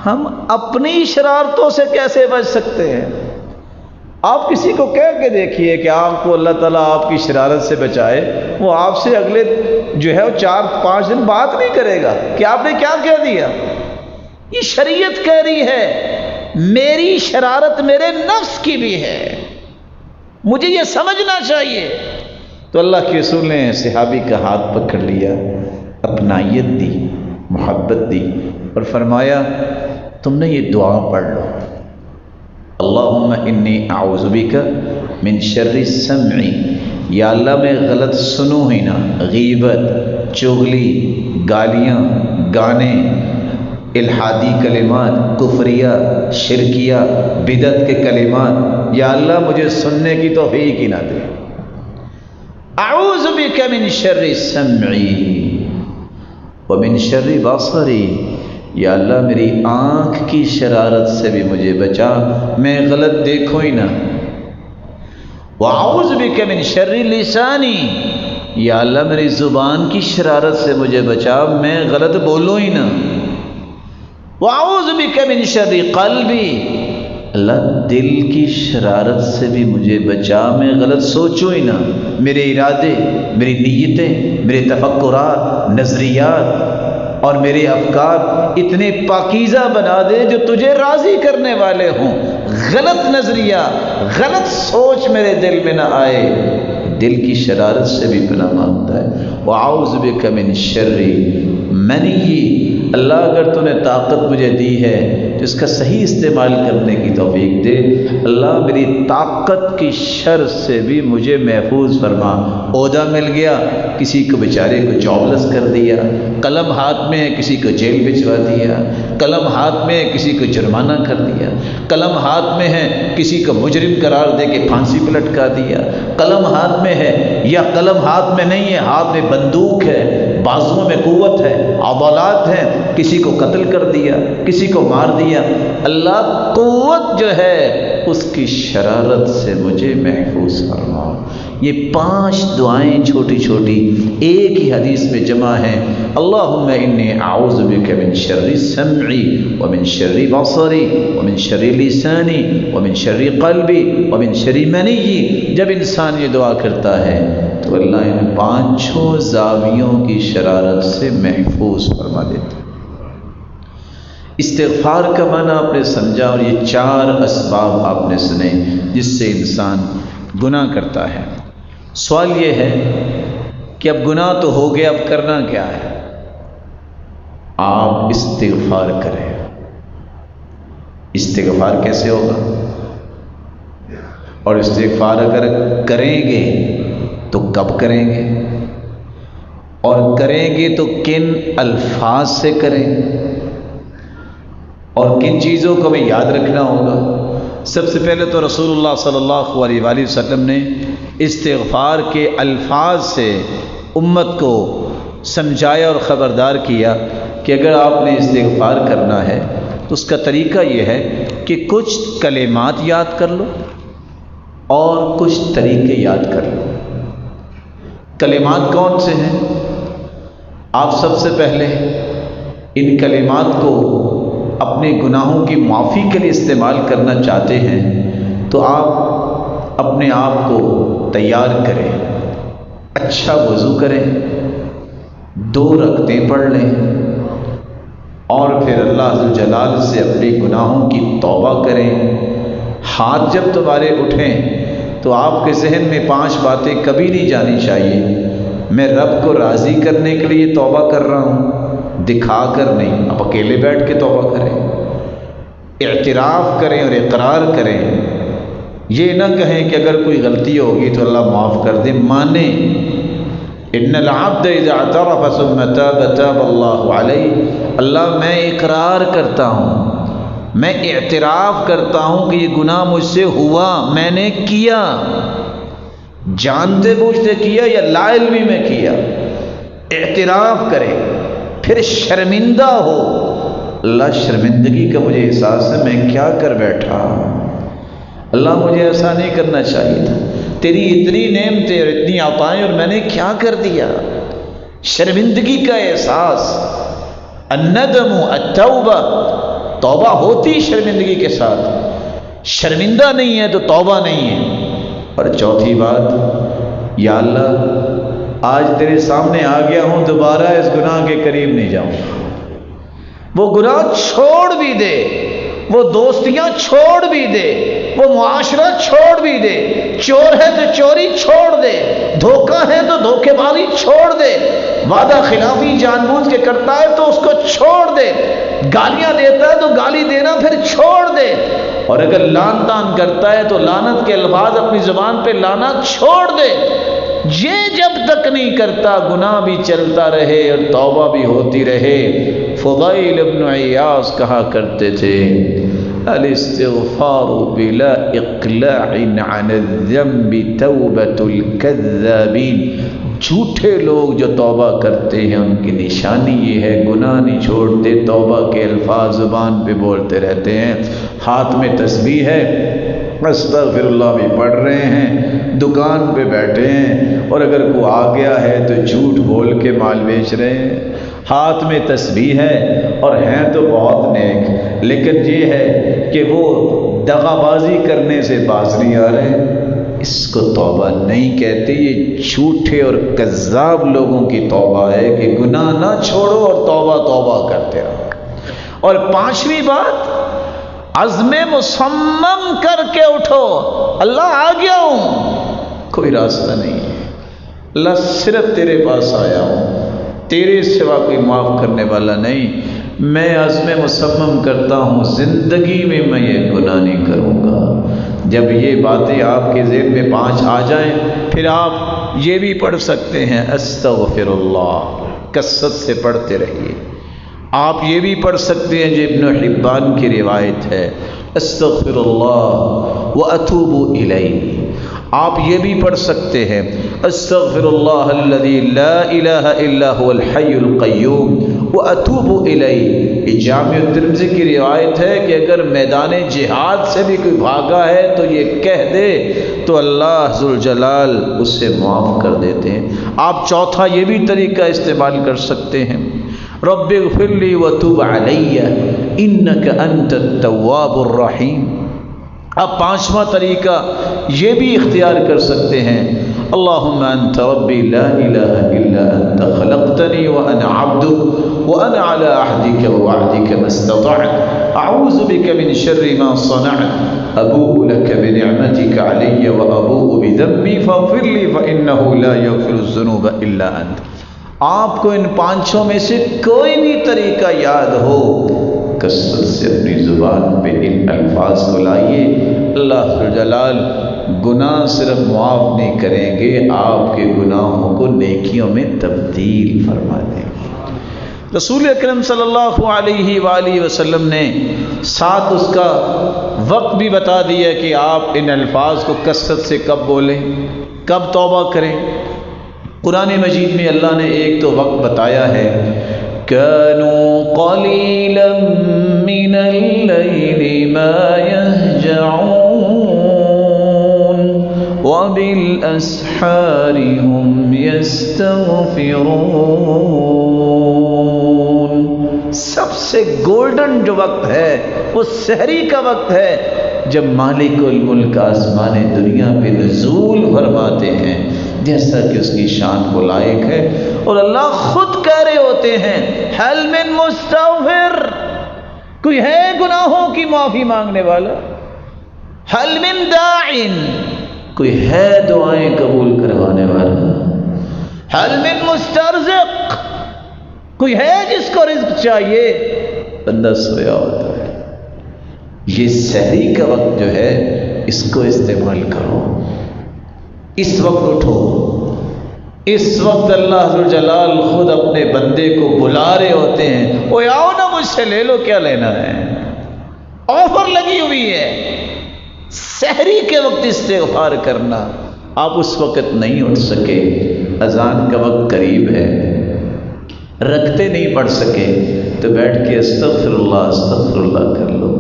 ہم اپنی شرارتوں سے کیسے بچ سکتے ہیں؟ آپ کسی کو کہہ کے دیکھیے کہ آپ کو اللہ تعالیٰ آپ کی شرارت سے بچائے، وہ آپ سے اگلے جو ہے 4-5 دن بات نہیں کرے گا کہ آپ نے کیا کہہ دیا. یہ شریعت کہہ رہی ہے میری شرارت میرے نفس کی بھی ہے، مجھے یہ سمجھنا چاہیے. تو اللہ کے رسول نے صحابی کا ہاتھ پکڑ لیا، اپنائیت دی، محبت دی اور فرمایا تم نے یہ دعا پڑھ لو، اللہم انی اعوذ بک من شر السمع، یا اللہ میں غلط سنوں ہی نہ، غیبت، چغلی، گالیاں، گانے، الحادی کلمات، کفریہ، شرکیہ، بدعت کے کلمات، یا اللہ مجھے سننے کی توفیق ہی نہ دے. اعوذ بک من شر السمع ومن شر بصری، یا اللہ میری آنکھ کی شرارت سے بھی مجھے بچا، میں غلط دیکھوں ہی نہ۔ وَأَعُوذُ بِكَ مِن شَرِّ لِسَانِي، یا اللہ میری زبان کی شرارت سے مجھے بچا، میں غلط بولوں ہی نہ۔ وَأَعُوذُ بِكَ مِن شَرِّ قَلْبِي، اللہ دل کی شرارت سے بھی مجھے بچا، میں غلط سوچوں ہی نہ، میرے ارادے، میری نیتیں، میرے تفکرات، نظریات اور میرے افکار اتنے پاکیزہ بنا دے جو تجھے راضی کرنے والے ہوں، غلط نظریہ، غلط سوچ میرے دل میں نہ آئے۔ دل کی شرارت سے بھی پناہ مانگتا ہے۔ وَأَعُوذُ بِكَ مِن شَرِّ مَنِيِّ، اللہ اگر تو نے طاقت مجھے دی ہے تو اس کا صحیح استعمال کرنے کی توفیق دے۔ اللہ میری طاقت کی شر سے بھی مجھے محفوظ فرما۔ عہدہ مل گیا، کسی کو بیچارے کو جابلس کر دیا، قلم ہاتھ میں ہے کسی کو جیل بھجوا دیا، قلم ہاتھ میں ہے کسی کو جرمانہ کر دیا، قلم ہاتھ میں ہے کسی کو مجرم قرار دے کے پھانسی پہ لٹکا دیا، قلم ہاتھ میں ہے یا قلم ہاتھ میں نہیں ہے، ہاتھ میں بندوق ہے، بازوؤں میں قوت ہے، عضلات ہیں، کسی کو قتل کر دیا، کسی کو مار دیا۔ اللہ قوت جو ہے اس کی شرارت سے مجھے محفوظ فرما۔ یہ 5 دعائیں چھوٹی چھوٹی ایک ہی حدیث میں جمع ہیں۔ اللہم انی اعوذ بک من شر سمعی ومن شر بصری ومن شر لسانی ومن شر قلبی ومن شر منی۔ جب انسان یہ دعا کرتا ہے تو اللہ ان 5 زاویوں کی شرارت سے محفوظ فرما دیتا ہے۔ استغفار کا معنی آپ نے سمجھا، اور یہ 4 اسباب آپ نے سنے جس سے انسان گناہ کرتا ہے۔ سوال یہ ہے کہ اب گناہ تو ہو گیا، اب کرنا کیا ہے؟ آپ استغفار کریں۔ استغفار کیسے ہوگا؟ اور استغفار اگر کریں گے تو کب کریں گے؟ اور کریں گے تو کن الفاظ سے کریں؟ اور کن چیزوں کو ہمیں یاد رکھنا ہوگا؟ سب سے پہلے تو رسول اللہ صلی اللہ علیہ وآلہ وسلم نے استغفار کے الفاظ سے امت کو سمجھایا اور خبردار کیا کہ اگر آپ نے استغفار کرنا ہے تو اس کا طریقہ یہ ہے کہ کچھ کلمات یاد کر لو اور کچھ طریقے یاد کر لو۔ کلمات کون سے ہیں؟ آپ سب سے پہلے ان کلمات کو اپنے گناہوں کی معافی کے لیے استعمال کرنا چاہتے ہیں تو آپ اپنے آپ کو تیار کریں، اچھا وضو کریں، 2 رکعتیں پڑھ لیں اور پھر اللہ ذوالجلال سے اپنے گناہوں کی توبہ کریں۔ ہاتھ جب تمہارے اٹھیں تو آپ کے ذہن میں 5 باتیں کبھی نہیں جانی چاہیے۔ میں رب کو راضی کرنے کے لیے توبہ کر رہا ہوں، دکھا کر نہیں۔ آپ اکیلے بیٹھ کے توبہ کریں، اعتراف کریں اور اقرار کریں۔ یہ نہ کہیں کہ اگر کوئی غلطی ہوگی تو اللہ معاف کر دے، مانیں۔ ان العبد اذا اعترف ثم تاب تاب اللہ علیہ، اللہ میں اقرار کرتا ہوں، میں اعتراف کرتا ہوں کہ یہ گناہ مجھ سے ہوا، میں نے کیا، جانتے بوجھتے کیا یا لا علمی میں کیا۔ اعتراف کرے، پھر شرمندہ ہو، اللہ شرمندگی کا مجھے احساس ہے، میں کیا کر بیٹھا، اللہ مجھے ایسا نہیں کرنا چاہیے تھا، تیری اتنی نعمتیں اور اتنی عطائیں اور میں نے کیا کر دیا۔ شرمندگی کا احساس، الندم التوبہ، توبہ ہوتی شرمندگی کے ساتھ، شرمندہ نہیں ہے تو توبہ نہیں ہے۔ اور چوتھی بات، یا اللہ آج تیرے سامنے آ گیا ہوں، دوبارہ اس گناہ کے قریب نہیں جاؤں۔ وہ گناہ چھوڑ بھی دے، وہ دوستیاں چھوڑ بھی دے، وہ معاشرہ چھوڑ بھی دے، چور ہے تو چوری چھوڑ دے، دھوکہ ہے تو دھوکے بازی چھوڑ دے، وعدہ خلافی جان بوجھ کے کرتا ہے تو اس کو چھوڑ دے، گالیاں دیتا ہے تو گالی دینا پھر چھوڑ دے، اور اگر لان تان کرتا ہے تو لعنت کے الفاظ اپنی زبان پہ لانا چھوڑ دے۔ یہ جب تک نہیں کرتا گناہ بھی چلتا رہے اور توبہ بھی ہوتی رہے۔ فضیل ابن عیاض کہا کرتے تھے، الاستغفار بلا اقلاع عن الذنب توبۃ الکذابین، جھوٹے لوگ جو توبہ کرتے ہیں ان کی نشانی یہ ہے گناہ نہیں چھوڑتے، توبہ کے الفاظ زبان پہ بولتے رہتے ہیں، ہاتھ میں تسبیح ہے، استغفر اللہ بھی پڑھ رہے ہیں، دکان پہ بیٹھے ہیں اور اگر کوئی آ گیا ہے تو جھوٹ بول کے مال بیچ رہے ہیں، ہاتھ میں تسبیح ہے اور ہیں تو بہت نیک، لیکن یہ ہے کہ وہ دغا بازی کرنے سے باز نہیں آ رہے، اس کو توبہ نہیں کہتے، یہ جھوٹے اور کذاب لوگوں کی توبہ ہے کہ گناہ نہ چھوڑو اور توبہ توبہ کرتے رہو۔ اور پانچویں بات، عزم مصمم کر کے اٹھو، اللہ آ گیا ہوں، کوئی راستہ نہیں ہے، اللہ صرف تیرے پاس آیا ہوں، تیرے سوا کوئی معاف کرنے والا نہیں، میں عزم مصمم کرتا ہوں زندگی میں یہ گناہ نہیں کروں گا۔ جب یہ باتیں آپ کے ذہن میں 5 آ جائیں، پھر آپ یہ بھی پڑھ سکتے ہیں استغفر اللہ، کثرت سے پڑھتے رہیے۔ آپ یہ بھی پڑھ سکتے ہیں جو ابن حبان کی روایت ہے، استغفر اللہ واتوب الیہ۔ آپ یہ بھی پڑھ سکتے ہیں استغفر اللہ الذی لا الہ الا هو الحی القیوم واتوب الیہ۔ یہ جامع ترمذی کی روایت ہے کہ اگر میدان جہاد سے بھی کوئی بھاگا ہے تو یہ کہہ دے تو اللہ ذوالجلال اسے معاف کر دیتے ہیں۔ آپ چوتھا یہ بھی طریقہ استعمال کر سکتے ہیں، رب اغفر لی وتوب علی انک انت التواب الرحیم۔ اب پانچواں طریقہ یہ بھی اختیار کر سکتے ہیں، اللہم انت ربی لا الہ الا انت خلقتنی وانا عبدک وانا علی عہدک ووعدک ما استطعت اعوذ بک من شر ما صنعت ابوء لک بنعمتک علی وابوء بذنبی فاغفر لی فانہ لا یغفر الذنوب الا انت۔ آپ کو ان پانچوں میں سے کوئی بھی طریقہ یاد ہو، کثرت سے اپنی زبان پہ ان الفاظ کو لائیے، اللہ ذوالجلال گناہ صرف معاف نہیں کریں گے، آپ کے گناہوں کو نیکیوں میں تبدیل فرما دیں گے۔ رسول اکرم صلی اللہ علیہ وآلہ وسلم نے ساتھ اس کا وقت بھی بتا دیا کہ آپ ان الفاظ کو کثرت سے کب بولیں، کب توبہ کریں۔ قرآن مجید میں اللہ نے ایک تو وقت بتایا ہے، كانوا قليلا من الليل ما يهجعون وبالأسحار هم يستغفرون۔ سب سے گولڈن جو وقت ہے وہ سحری کا وقت ہے، جب مالک الملک آسمان دنیا پہ نزول فرماتے ہیں جیسا کہ اس کی شان کو لائق ہے، اور اللہ خود کہہ رہے ہوتے ہیں حل من مستغفر، کوئی ہے گناہوں کی معافی مانگنے والا، حل من داعٍ، کوئی ہے دعائیں قبول کروانے والا، حل من مسترزق، کوئی ہے جس کو رزق چاہیے، بندہ سویا ہوتا ہے۔ یہ سحری کا وقت جو ہے اس کو استعمال کرو، اس وقت اٹھو، اس وقت اللہ ذوالجلال خود اپنے بندے کو بلا رہے ہوتے ہیں، اوے آؤ نا مجھ سے لے لو، کیا لینا ہے، آفر لگی ہوئی ہے۔ سحری کے وقت استغفار کرنا، آپ اس وقت نہیں اٹھ سکے، اذان کا وقت قریب ہے، رکھتے نہیں پڑھ سکے تو بیٹھ کے استغفر اللہ کر لو۔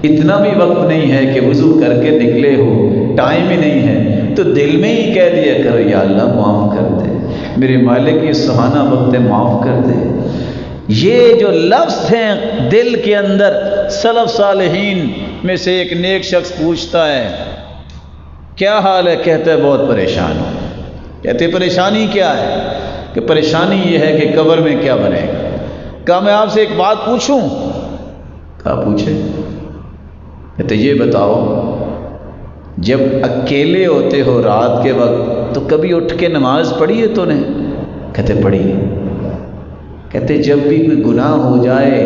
اتنا بھی وقت نہیں ہے کہ وضو کر کے نکلے ہو، ٹائم ہی نہیں ہے تو دل میں ہی کہہ دیا کرو یا اللہ معاف کر دے، میرے مالک یہ سہانا وقت ہے معاف کر دے۔ یہ جو لفظ ہیں دل کے اندر، سلف صالحین میں سے ایک نیک شخص پوچھتا ہے کیا حال ہے، کہتا ہے بہت پریشان ہوں۔ کہتے پریشانی کیا ہے؟ کہ پریشانی یہ ہے کہ قبر میں کیا بنے گا۔ کہا میں آپ سے ایک بات پوچھوں؟ کہا پوچھے۔ کہتے یہ بتاؤ جب اکیلے ہوتے ہو رات کے وقت تو کبھی اٹھ کے نماز پڑھی ہے تو نے؟ کہتے پڑھی۔ کہتے جب بھی کوئی گناہ ہو جائے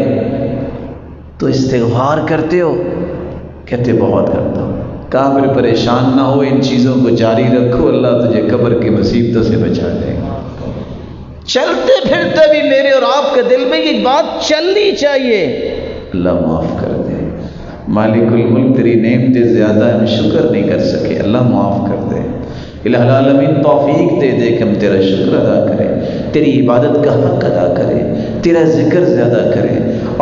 تو استغفار کرتے ہو؟ کہتے بہت کرتا ہوں۔ کہا پھر پریشان نہ ہو، ان چیزوں کو جاری رکھو، اللہ تجھے قبر کی مصیبتوں سے بچا دے گا۔ چلتے پھرتے بھی میرے اور آپ کے دل میں یہ بات چلنی چاہیے، اللہ معاف کر دے، مالک الملک تیری نعمتیں زیادہ ہم شکر نہیں کر سکے، اللہ معاف کر دے۔ الہ العالمین توفیق دے دے کہ ہم تیرا شکر ادا کریں، تیری عبادت کا حق ادا کریں، تیرا ذکر زیادہ کریں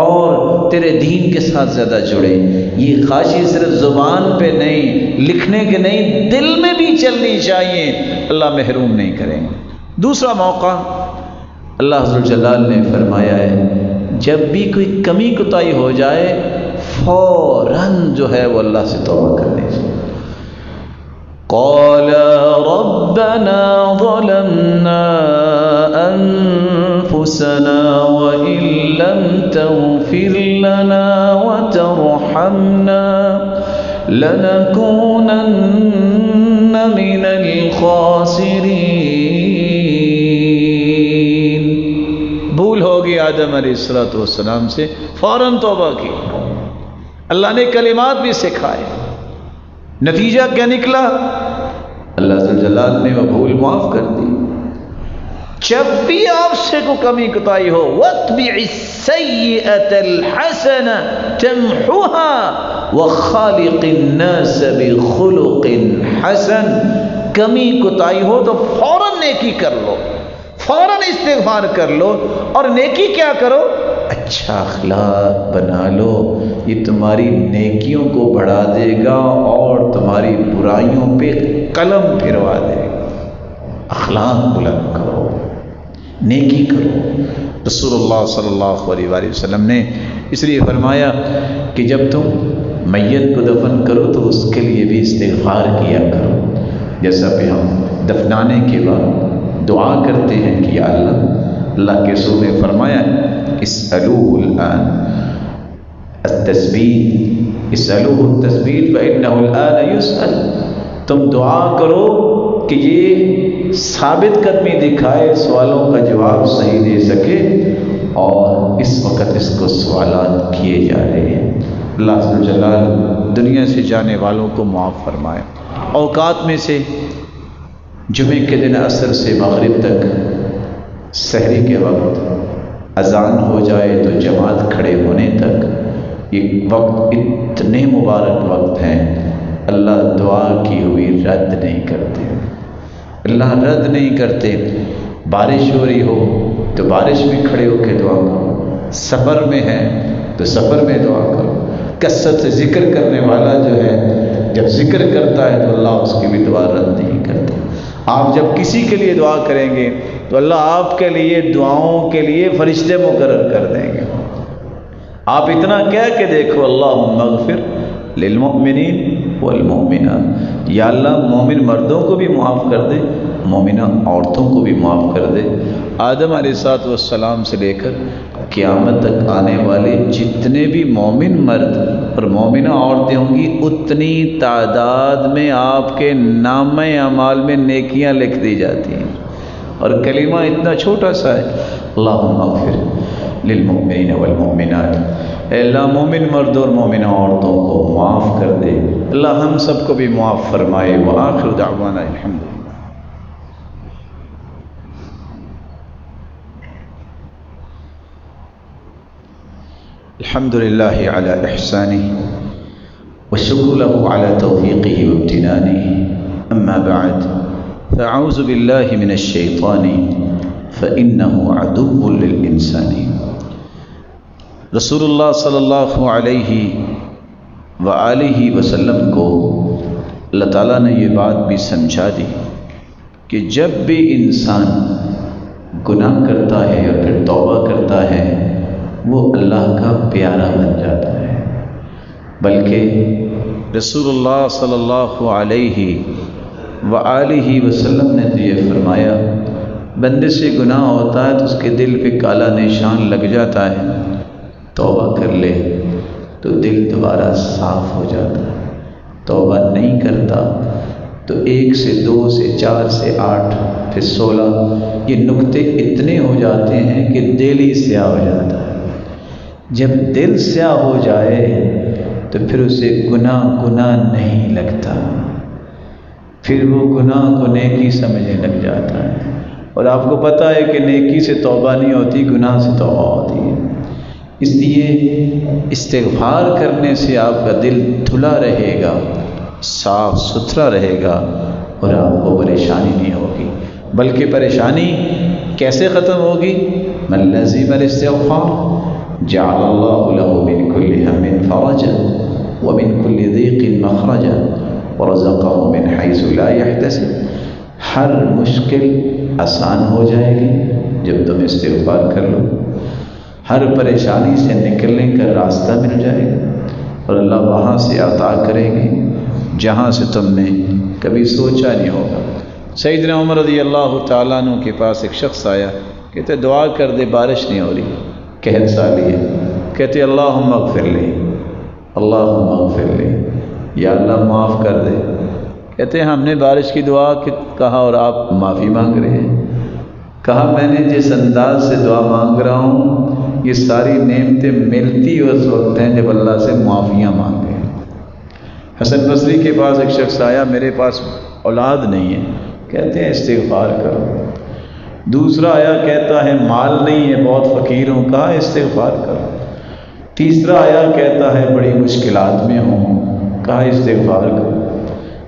اور تیرے دین کے ساتھ زیادہ جڑیں۔ یہ خواہشیں صرف زبان پہ نہیں، لکھنے کے نہیں، دل میں بھی چلنی چاہیے، اللہ محروم نہیں کریں گے۔ دوسرا موقع اللہ عز و جلال نے فرمایا ہے جب بھی کوئی کمی کوتاہی ہو جائے فوراً جو ہے وہ اللہ سے توبہ کرنی چاہیے۔ قال ربنا ظلمنا أنفسنا وإن لم تغفر لنا وترحمنا لنكونن من الخاسرين۔ بھول ہوگی آدم علیہ السلام سے، فوراً توبہ کی، اللہ نے کلمات بھی سکھائے، نتیجہ کیا نکلا؟ اللہ عز و جلال نے وہ بھول معاف کر دی۔ جب بھی آپ سے کوئی کمی کوتاہی ہو وَاتْبِعِ السَّيِّئَةَ الْحَسَنَةَ تَمْحُوهَا وَخَالِقِ النَّاسَ بِخُلُقٍ حَسَنٍ۔ کمی کوتاہی ہو تو فوراً نیکی کر لو، فوراً استغفار کر لو، اور نیکی کیا کرو؟ اچھا اخلاق بنا لو، یہ تمہاری نیکیوں کو بڑھا دے گا اور تمہاری برائیوں پہ قلم پھروا دے گا۔ اخلاق بلند کرو، نیکی کرو۔ رسول اللہ صلی اللہ علیہ وآلہ وسلم نے اس لیے فرمایا کہ جب تم میت کو دفن کرو تو اس کے لیے بھی استغفار کیا کرو، جیسا کہ ہم دفنانے کے بعد دعا کرتے ہیں کہ یا اللہ کے رسول نے فرمایا اسألوه الآن التثبیت، اسألوه التثبیت فإنه الآن يسأل۔ تم دعا کرو کہ یہ ثابت قدمی دکھائے، سوالوں کا جواب صحیح دے سکے، اور اس وقت اس کو سوالات کیے جا رہے ہیں۔ اللہ عز و جلال دنیا سے جانے والوں کو معاف فرمائے۔ اوقات میں سے جمعے کے دن عصر سے مغرب تک، سحری کے وقت اذان ہو جائے تو جماعت کھڑے ہونے تک، یہ وقت اتنے مبارک وقت ہیں، اللہ دعا کی ہوئی رد نہیں کرتے، اللہ رد نہیں کرتے۔ بارش ہو رہی ہو تو بارش میں کھڑے ہو کے دعا کرو، سفر میں ہے تو سفر میں دعا کرو۔ کثرت سے ذکر کرنے والا جو ہے جب ذکر کرتا ہے تو اللہ اس کی بھی دعا رد نہیں کرتا۔ آپ جب کسی کے لیے دعا کریں گے تو اللہ آپ کے لیے دعاؤں کے لیے فرشتے مقرر کر دیں گے۔ آپ اتنا کہہ کے دیکھو اللہم اغفر للمؤمنین والمؤمنات، یا اللہ مومن مردوں کو بھی معاف کر دے، مومنہ عورتوں کو بھی معاف کر دے۔ آدم علیہ السلام سے لے کر قیامت تک آنے والے جتنے بھی مومن مرد اور مومنہ عورتیں ہوں گی، اتنی تعداد میں آپ کے نامہ اعمال میں نیکیاں لکھ دی جاتی ہیں، اور کلمہ اتنا چھوٹا سا ہے، اللہم اغفر للمؤمنین والمؤمنات۔ اے اللہ مومن مرد اور مومنہ عورتوں کو معاف کر دے، اللہ ہم سب کو بھی معاف فرمائے۔ وآخر دعوانا الحمدللہ۔ الحمد للہ علی احسانہ والشکر له علی توفیقہ وامتنانہ، اما بعد فاعوذ باللہ من الشیطان فإنہ عدو للانسان۔ رسول اللہ صلی اللہ علیہ وآلہ وسلم کو اللہ تعالیٰ نے یہ بات بھی سمجھا دی کہ جب بھی انسان گناہ کرتا ہے اور پھر توبہ کرتا ہے وہ اللہ کا پیارا بن جاتا ہے، بلکہ رسول اللہ صلی اللہ علیہ وآلہ وسلم نے تو یہ فرمایا بندے سے گناہ ہوتا ہے تو اس کے دل پہ کالا نشان لگ جاتا ہے، توبہ کر لے تو دل دوبارہ صاف ہو جاتا ہے، توبہ نہیں کرتا تو 1 سے 2 سے 4 سے 8 پھر 16 یہ نقطے اتنے ہو جاتے ہیں کہ دل ہی سیاہ ہو جاتا ہے۔ جب دل سیاہ ہو جائے تو پھر اسے گناہ نہیں لگتا، پھر وہ گناہ کو نیکی سمجھنے لگ جاتا ہے۔ اور آپ کو پتہ ہے کہ نیکی سے توبہ نہیں ہوتی، گناہ سے توبہ ہوتی ہے۔ اس لیے استغفار کرنے سے آپ کا دل دھلا رہے گا، صاف ستھرا رہے گا اور آپ کو پریشانی نہیں ہوگی، بلکہ پریشانی کیسے ختم ہوگی؟ من لزم الاستغفار جعل اللہ له من كل هم فرجا ومن كل ضيق مخرجا ورزقه من حيث لا يحتسب۔ ہر مشکل آسان ہو جائے گی جب تم استغفار کر لو، ہر پریشانی سے نکلنے کا راستہ مل جائے گا اور اللہ وہاں سے عطا کریں گے جہاں سے تم نے کبھی سوچا نہیں ہوگا۔ سیدنا عمر رضی اللہ تعالیٰ عنہ کے پاس ایک شخص آیا، کہتے دعا کر دے بارش نہیں ہو رہی، قحط سالی ہے، کہتے اللہم اغفر لی، اللہم اغفر لی، یا اللہ معاف کر دے۔ کہتے ہم نے بارش کی دعا کہا اور آپ معافی مانگ رہے ہیں۔ کہا میں نے جس انداز سے دعا مانگ رہا ہوں یہ ساری نعمتیں ملتی اس وقت ہیں جب اللہ سے معافیاں مانگے۔ حسن بصری کے پاس ایک شخص آیا، میرے پاس اولاد نہیں ہے، کہتے ہیں استغفار کرو۔ دوسرا آیا، کہتا ہے مال نہیں ہے، بہت فقیر ہوں، کہا استغفار کرو۔ تیسرا آیا، کہتا ہے بڑی مشکلات میں ہوں، کہا استغفار کرو۔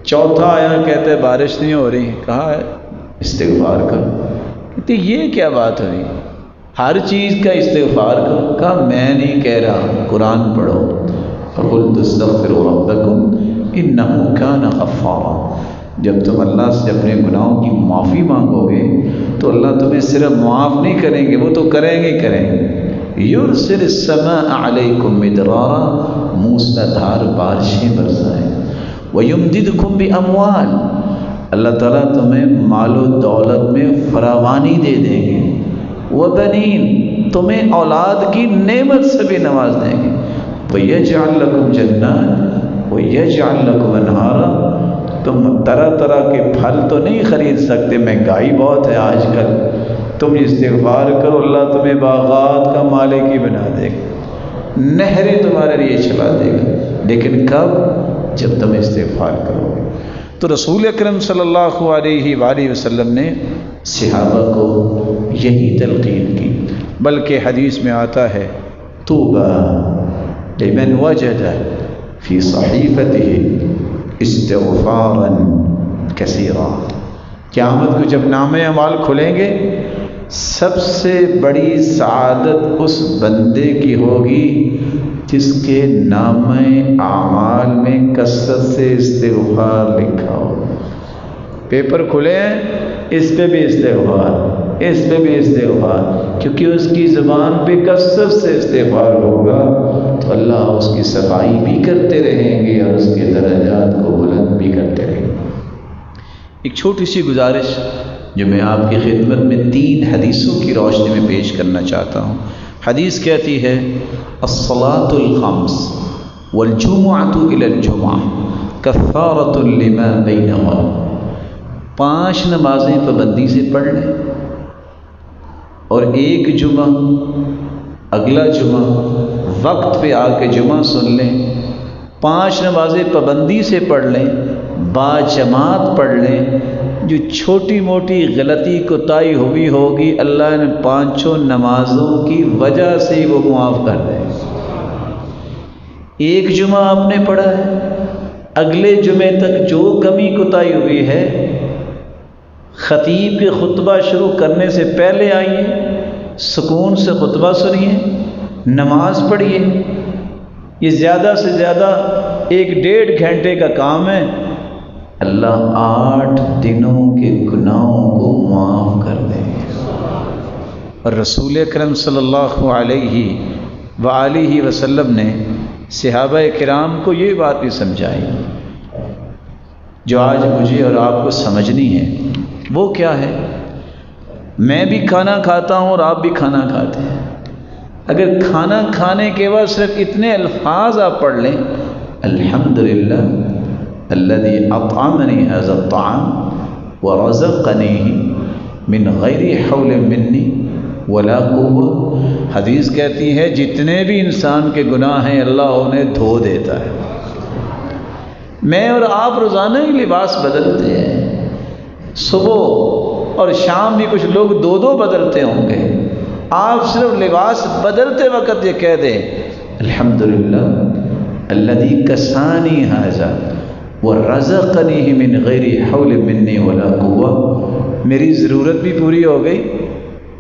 چوتھا آیا، کہتا ہے بارش نہیں ہو رہی، کہا استغفار کرو۔ کہتے یہ کیا بات ہوئی؟ ہر چیز کا استغفار کرو۔ کہا میں نہیں کہہ رہا، قرآن پڑھو، فَقُلْتُ اسْتَغْفِرُوا رَبَّكُمْ إِنَّهُ كَانَ غَفَّارًا۔ جب تم اللہ سے اپنے گناہوں کی معافی مانگو گے تو اللہ تمہیں صرف معاف نہیں کریں گے، وہ تو کریں گے کریں گے۔ يُرْسِلِ السَّمَاءَ عَلَيْكُمْ مِدْرَارًا، موسلادھار بارشیں برسائیں۔ وَيُمْدِدْكُمْ بِأَمْوَالٍ، اللہ تعالیٰ تمہیں مال و دولت میں فراوانی دے دیں گے۔ وَبَنِينَ، تمہیں اولاد کی نعمت سے بھی نواز دیں گے۔ وَيَجْعَلْ لَكُمْ جَنَّاتٍ وَيَجْعَلْ لَكُمْ أَنْهَارًا، تم طرح طرح کے پھل تو نہیں خرید سکتے، مہنگائی بہت ہے آج کل، تم استغفار کرو اللہ تمہیں باغات کا مالک ہی بنا دے گا، نہریں تمہارے لیے چلا دے گا، لیکن کب؟ جب تم استغفار کرو گے۔ تو رسول اکرم صلی اللہ علیہ وآلہ وسلم نے صحابہ کو یہی تلقین کی، بلکہ حدیث میں آتا ہے طوبیٰ لمن وجد فی صحیفته استغفارا کثیرا، قیامت کو جب نامہ اعمال کھلیں گے سب سے بڑی سعادت اس بندے کی ہوگی جس کے نامہ اعمال میں کثرت سے استغفار لکھا ہو۔ پیپر کھلے ہیں، اس پہ بھی استغفار، اس پہ بھی استغفار، کیونکہ اس کی زبان پہ کثرت سے استغفار ہوگا تو اللہ اس کی صفائی بھی کرتے رہیں گے اور اس کے درجات کو بلند بھی کرتے رہیں گے۔ ایک چھوٹی سی گزارش جو میں آپ کی خدمت میں 3 حدیثوں کی روشنی میں پیش کرنا چاہتا ہوں۔ حدیث کہتی ہے الصلاۃ الخمس والجمعۃ الی الجمعہ کفارۃ لما بینہما، 5 نمازیں پابندی سے پڑھ لیں اور ایک جمعہ اگلا جمعہ وقت پہ آ کے جمعہ سن لیں، 5 نمازیں پابندی سے پڑھ لیں، باجماعت پڑھ لیں، جو چھوٹی موٹی غلطی کوتاہی ہوئی ہوگی اللہ نے 5 نمازوں کی وجہ سے ہی وہ معاف کر دیں۔ ایک جمعہ آپ نے پڑھا ہے، اگلے جمعے تک جو کمی کوتاہی ہوئی ہے خطیب کے خطبہ شروع کرنے سے پہلے آئیے، سکون سے خطبہ سنیے، نماز پڑھیے۔ یہ زیادہ سے زیادہ 1-1.5 گھنٹے کا کام ہے، اللہ 8 دنوں کے گناہوں کو معاف کر دے گا۔ اور رسول اکرم صلی اللہ علیہ وآلہ وسلم نے صحابہ کرام کو یہ بات بھی سمجھائی جو آج مجھے اور آپ کو سمجھنی ہے۔ وہ کیا ہے؟ میں بھی کھانا کھاتا ہوں اور آپ بھی کھانا کھاتے ہیں، اگر کھانا کھانے کے بعد صرف اتنے الفاظ آپ پڑھ لیں، الحمدللہ الذی اطعمنی ھذا الطعام ورزقنی من غیر حول منی ولا قوة، حدیث کہتی ہے جتنے بھی انسان کے گناہ ہیں اللہ انہیں دھو دیتا ہے۔ میں اور آپ روزانہ ہی لباس بدلتے ہیں، صبح اور شام بھی کچھ لوگ 2 بدلتے ہوں گے، آپ صرف لباس بدلتے وقت یہ کہہ دیں الحمدللہ الذی کسانی ھذا ورزقنی من غیر حول منی ولا قوہ، میری ضرورت بھی پوری ہو گئی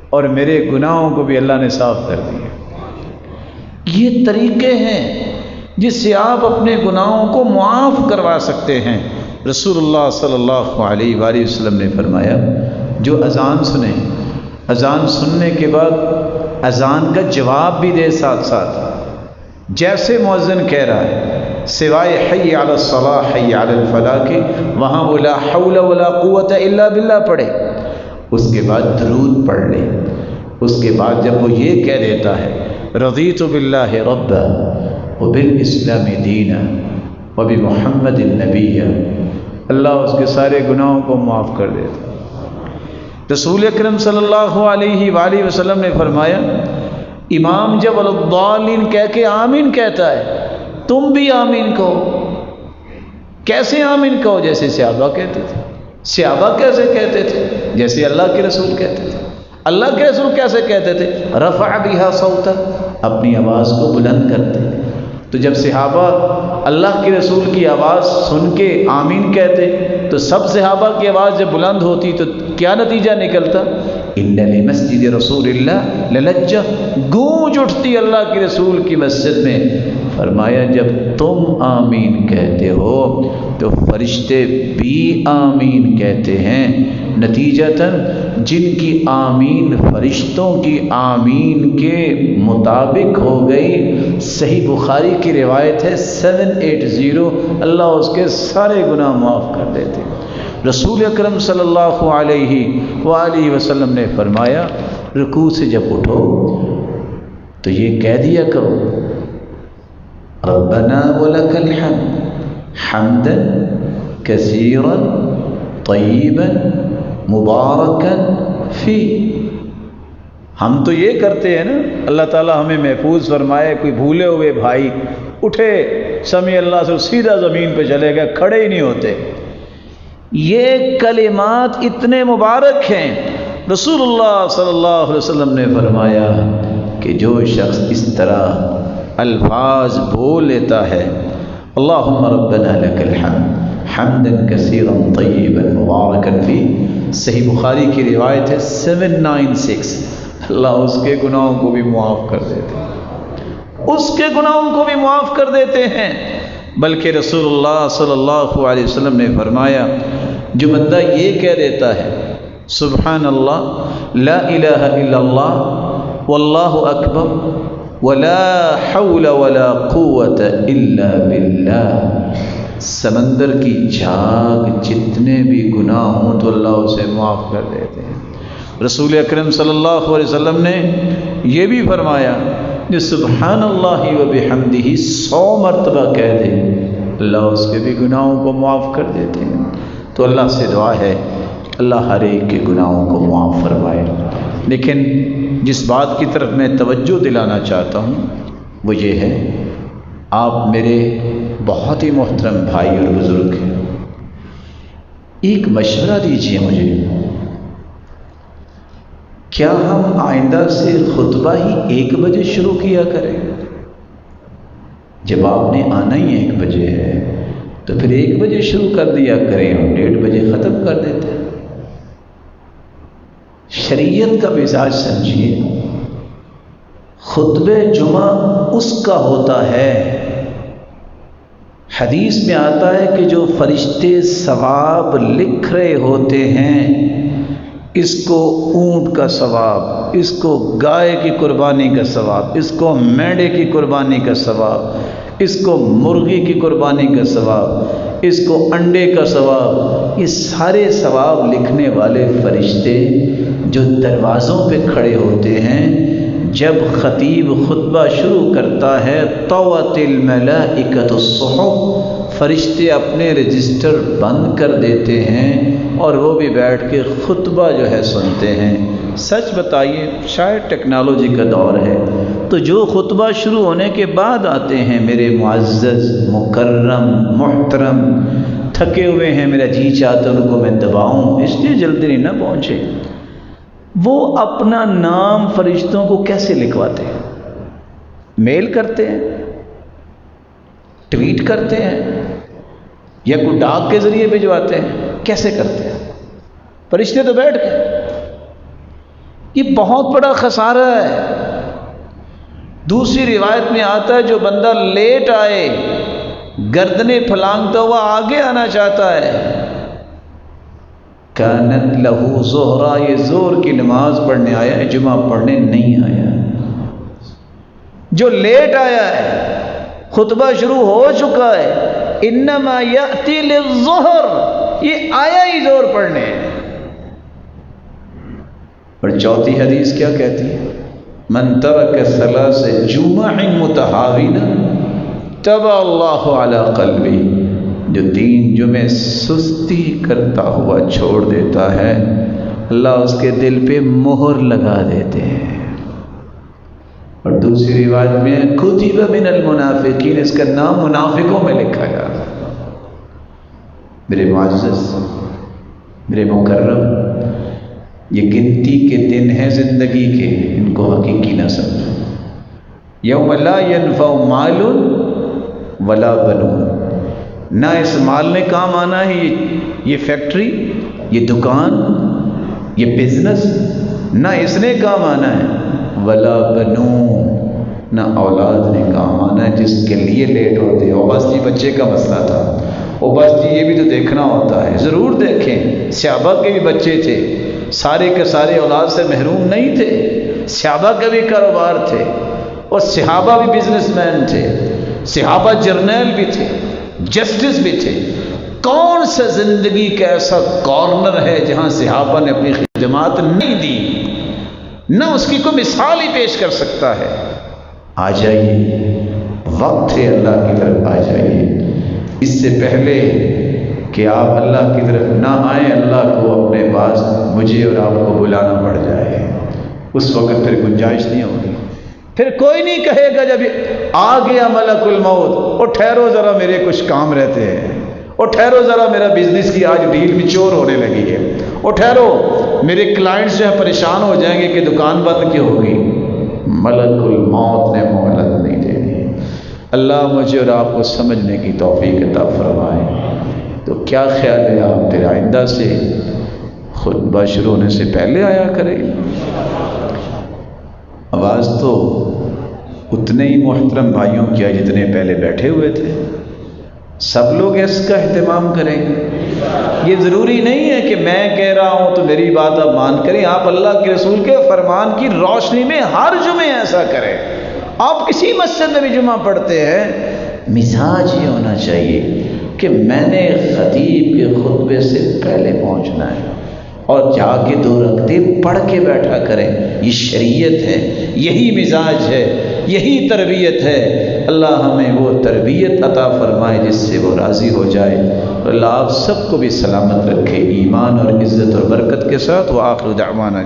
اور میرے گناہوں کو بھی اللہ نے صاف کر دیا۔ یہ طریقے ہیں جس سے آپ اپنے گناہوں کو معاف کروا سکتے ہیں۔ رسول اللہ صلی اللہ علیہ وآلہ وسلم نے فرمایا جو اذان سنے، اذان سننے کے بعد اذان کا جواب بھی دے ساتھ ساتھ، جیسے مؤذن کہہ رہا ہے سوائے حی علی الصلاح حی علی الفلاح کے، وہاں وہ لا حول ولا قوت الا باللہ پڑھے، اس کے بعد درود پڑھ لے۔ اس کے بعد جب وہ یہ کہہ دیتا ہے رضیت باللہ ربا وبالاسلام دینا وبمحمد النبی، اللہ اس کے سارے گناہوں کو معاف کر دیتا۔ رسول اکرم صلی اللہ علیہ وآلہ وسلم نے فرمایا امام جب الضالین کہہ کے آمین کہتا ہے تم بھی آمین کہو۔ کیسے آمین کہو؟ جیسے صحابہ کہتے تھے۔ صحابہ کیسے کہتے تھے؟ جیسے اللہ کے رسول کہتے تھے۔ اللہ کے رسول کیسے کہتے تھے؟ رفع بها صوتا، اپنی آواز کو بلند کرتے۔ تو جب صحابہ اللہ کے رسول کی آواز سن کے آمین کہتے تو سب صحابہ کی آواز جب بلند ہوتی تو کیا نتیجہ نکلتا؟ ان لمسجد رسول اللہ للجہ، گونج اٹھتی اللہ کے رسول کی مسجد میں۔ فرمایا جب تم آمین کہتے ہو تو فرشتے بھی آمین کہتے ہیں، نتیجتاً جن کی آمین فرشتوں کی آمین کے مطابق ہو گئی۔ صحیح بخاری کی روایت ہے 780، اللہ اس کے سارے گناہ معاف کر دیتے۔ رسول اکرم صلی اللہ علیہ وآلہ وسلم نے فرمایا رکوع سے جب اٹھو تو یہ کہہ دیا کرو ربنا ولک الحمد حمدا کثیرا طیبا مبارکا فی۔ ہم تو یہ کرتے ہیں نا، اللہ تعالیٰ ہمیں محفوظ فرمائے، کوئی بھولے ہوئے بھائی اٹھے سمیع اللہ سے سیدھا زمین پہ چلے گئے، کھڑے ہی نہیں ہوتے۔ یہ کلمات اتنے مبارک ہیں، رسول اللہ صلی اللہ علیہ وسلم نے فرمایا کہ جو شخص اس طرح الفاظ بول لیتا ہے اللہم ربنا لک الحمد حمدا کثیرا طیبا مبارکا فی، صحیح بخاری کی روایت ہے 796، اللہ اس کے گناہوں کو بھی معاف کر دیتے ہیں، اس کے گناہوں کو بھی معاف کر دیتے ہیں۔ بلکہ رسول اللہ صلی اللہ علیہ وسلم نے فرمایا جو بندہ یہ کہہ دیتا ہے سبحان اللہ لا الہ الا اللہ واللہ اکبر ولا حول ولا قوت الا باللہ، سمندر کی جھاگ جتنے بھی گناہ ہوں تو اللہ اسے معاف کر دیتے ہیں۔ رسول اکرم صلی اللہ علیہ وسلم نے یہ بھی فرمایا جو سبحان اللہ و بحمدہ 100 مرتبہ کہہ دے اللہ اس کے بھی گناہوں کو معاف کر دیتے ہیں۔ تو اللہ سے دعا ہے اللہ ہر ایک کے گناہوں کو معاف فرمائے۔ لیکن جس بات کی طرف میں توجہ دلانا چاہتا ہوں وہ یہ ہے آپ میرے بہت ہی محترم بھائی اور بزرگ ہیں، ایک مشورہ دیجیے مجھے، کیا ہم آئندہ سے خطبہ ہی 1 بجے شروع کیا کریں؟ جب آپ نے آنا ہی 1 بجے ہے تو پھر 1 بجے شروع کر دیا کریں، ہم 1:30 بجے ختم کر دیتے ہیں۔ شریعت کا مزاج سمجھیے، خطبہ جمعہ اس کا ہوتا ہے، حدیث میں آتا ہے کہ جو فرشتے ثواب لکھ رہے ہوتے ہیں، اس کو اونٹ کا ثواب، اس کو گائے کی قربانی کا ثواب، اس کو مینڈے کی قربانی کا ثواب، اس کو مرغی کی قربانی کا ثواب، اس کو انڈے کا ثواب، یہ سارے ثواب لکھنے والے فرشتے جو دروازوں پہ کھڑے ہوتے ہیں، جب خطیب خطبہ شروع کرتا ہے طوت الملائکۃ الصحف، فرشتے اپنے رجسٹر بند کر دیتے ہیں اور وہ بھی بیٹھ کے خطبہ جو ہے سنتے ہیں۔ سچ بتائیے شاید ٹیکنالوجی کا دور ہے تو جو خطبہ شروع ہونے کے بعد آتے ہیں میرے معزز مکرم محترم تھکے ہوئے ہیں، میرا جی چاہتا ان کو میں دباؤں، اس لیے جلدی نہیں نہ پہنچے۔ وہ اپنا نام فرشتوں کو کیسے لکھواتے ہیں؟ میل کرتے ہیں، ٹویٹ کرتے ہیں، یا کوئی ڈاک کے ذریعے بھجواتے ہیں؟ کیسے کرتے ہیں؟ فرشتے تو بیٹھ گئے۔ یہ بہت بڑا خسارہ ہے۔ دوسری روایت میں آتا ہے جو بندہ لیٹ آئے، گردنیں پھلانگتا ہوا آگے آنا چاہتا ہے، کانت لہو زہرا، یہ زور کی نماز پڑھنے آیا ہے، جمعہ پڑھنے نہیں آیا۔ جو لیٹ آیا ہے، خطبہ شروع ہو چکا ہے، انما یأتی للظہر، یہ آیا ہی زور پڑھنے۔ اور چوتھی حدیث کیا کہتی ہے؟ من ترک ثلاث جمع متہاونا طبع اللہ علی قلبی، جو 3 جمعے سستی کرتا ہوا چھوڑ دیتا ہے، اللہ اس کے دل پہ مہر لگا دیتے ہیں۔ اور دوسری روایت میں کتب من المنافقین، اس کا نام منافقوں میں لکھا جاتا ہے۔ میرے معزز، میرے مکرم، یہ گنتی کے دن ہیں زندگی کے، ان کو حقیقی نہ سمجھو۔ یوم لا ینفع مال ولا بنون، نہ اس مال نے کام آنا ہے، یہ فیکٹری، یہ دکان، یہ بزنس، نہ اس نے کام آنا ہے، ولا بنون، نہ اولاد نے کام آنا ہے جس کے لیے لیٹ ہوتے ہیں۔ اور بس جی بچے کا مسئلہ تھا، اور بس جی یہ بھی تو دیکھنا ہوتا ہے۔ ضرور دیکھیں، صحابہ کے بھی بچے تھے، سارے کے سارے اولاد سے محروم نہیں تھے، صحابہ کے بھی کاروبار تھے، اور صحابہ بھی بزنس مین تھے، صحابہ جرنیل بھی تھے، جسٹس بھی تھے۔ کون سا زندگی کا ایسا کارنر ہے جہاں صحابہ نے اپنی خدمات نہیں دی؟ نہ اس کی کوئی مثال ہی پیش کر سکتا ہے۔ آ جائیے، وقت ہے اللہ کی طرف آ جائیے، اس سے پہلے کہ آپ اللہ کی طرف نہ آئیں، اللہ کو اپنے پاس مجھے اور آپ کو بلانا پڑ جائے، اس وقت پھر گنجائش نہیں ہوگی۔ پھر کوئی نہیں کہے گا جب آ گیا ملک الموت، اور ٹھہرو ذرا میرے کچھ کام رہتے ہیں، اور ٹھہرو ذرا میرا بزنس کی آج ڈیل میچور ہونے لگی ہے، اور ٹھہرو میرے کلائنٹس جو ہے پریشان ہو جائیں گے کہ دکان بند کیوں ہوگی۔ ملک الموت نے مہلت نہیں دینی۔ اللہ مجھے اور آپ کو سمجھنے کی توفیق عطا فرمائے۔ تو کیا خیال ہے آپ پھر آئندہ سے خطبہ شروع ہونے سے پہلے آیا کریں؟ آواز تو اتنے ہی محترم بھائیوں کی ہے جتنے پہلے بیٹھے ہوئے تھے۔ سب لوگ اس کا اہتمام کریں گے۔ یہ ضروری نہیں ہے کہ میں کہہ رہا ہوں تو میری بات آپ مان کریں، آپ اللہ کے رسول کے فرمان کی روشنی میں ہر جمعے ایسا کریں۔ آپ کسی مسجد میں بھی جمعہ پڑھتے ہیں، مزاج یہ ہونا چاہیے کہ میں نے خطیب کے خطبے سے پہلے پہنچنا ہے، اور جا کے 2 رکعتیں پڑھ کے بیٹھا کریں۔ یہ شریعت ہے، یہی مزاج ہے، یہی تربیت ہے۔ اللہ ہمیں وہ تربیت عطا فرمائے جس سے وہ راضی ہو جائے۔ اللہ آپ سب کو بھی سلامت رکھے، ایمان اور عزت اور برکت کے ساتھ۔ وآخر دعوانا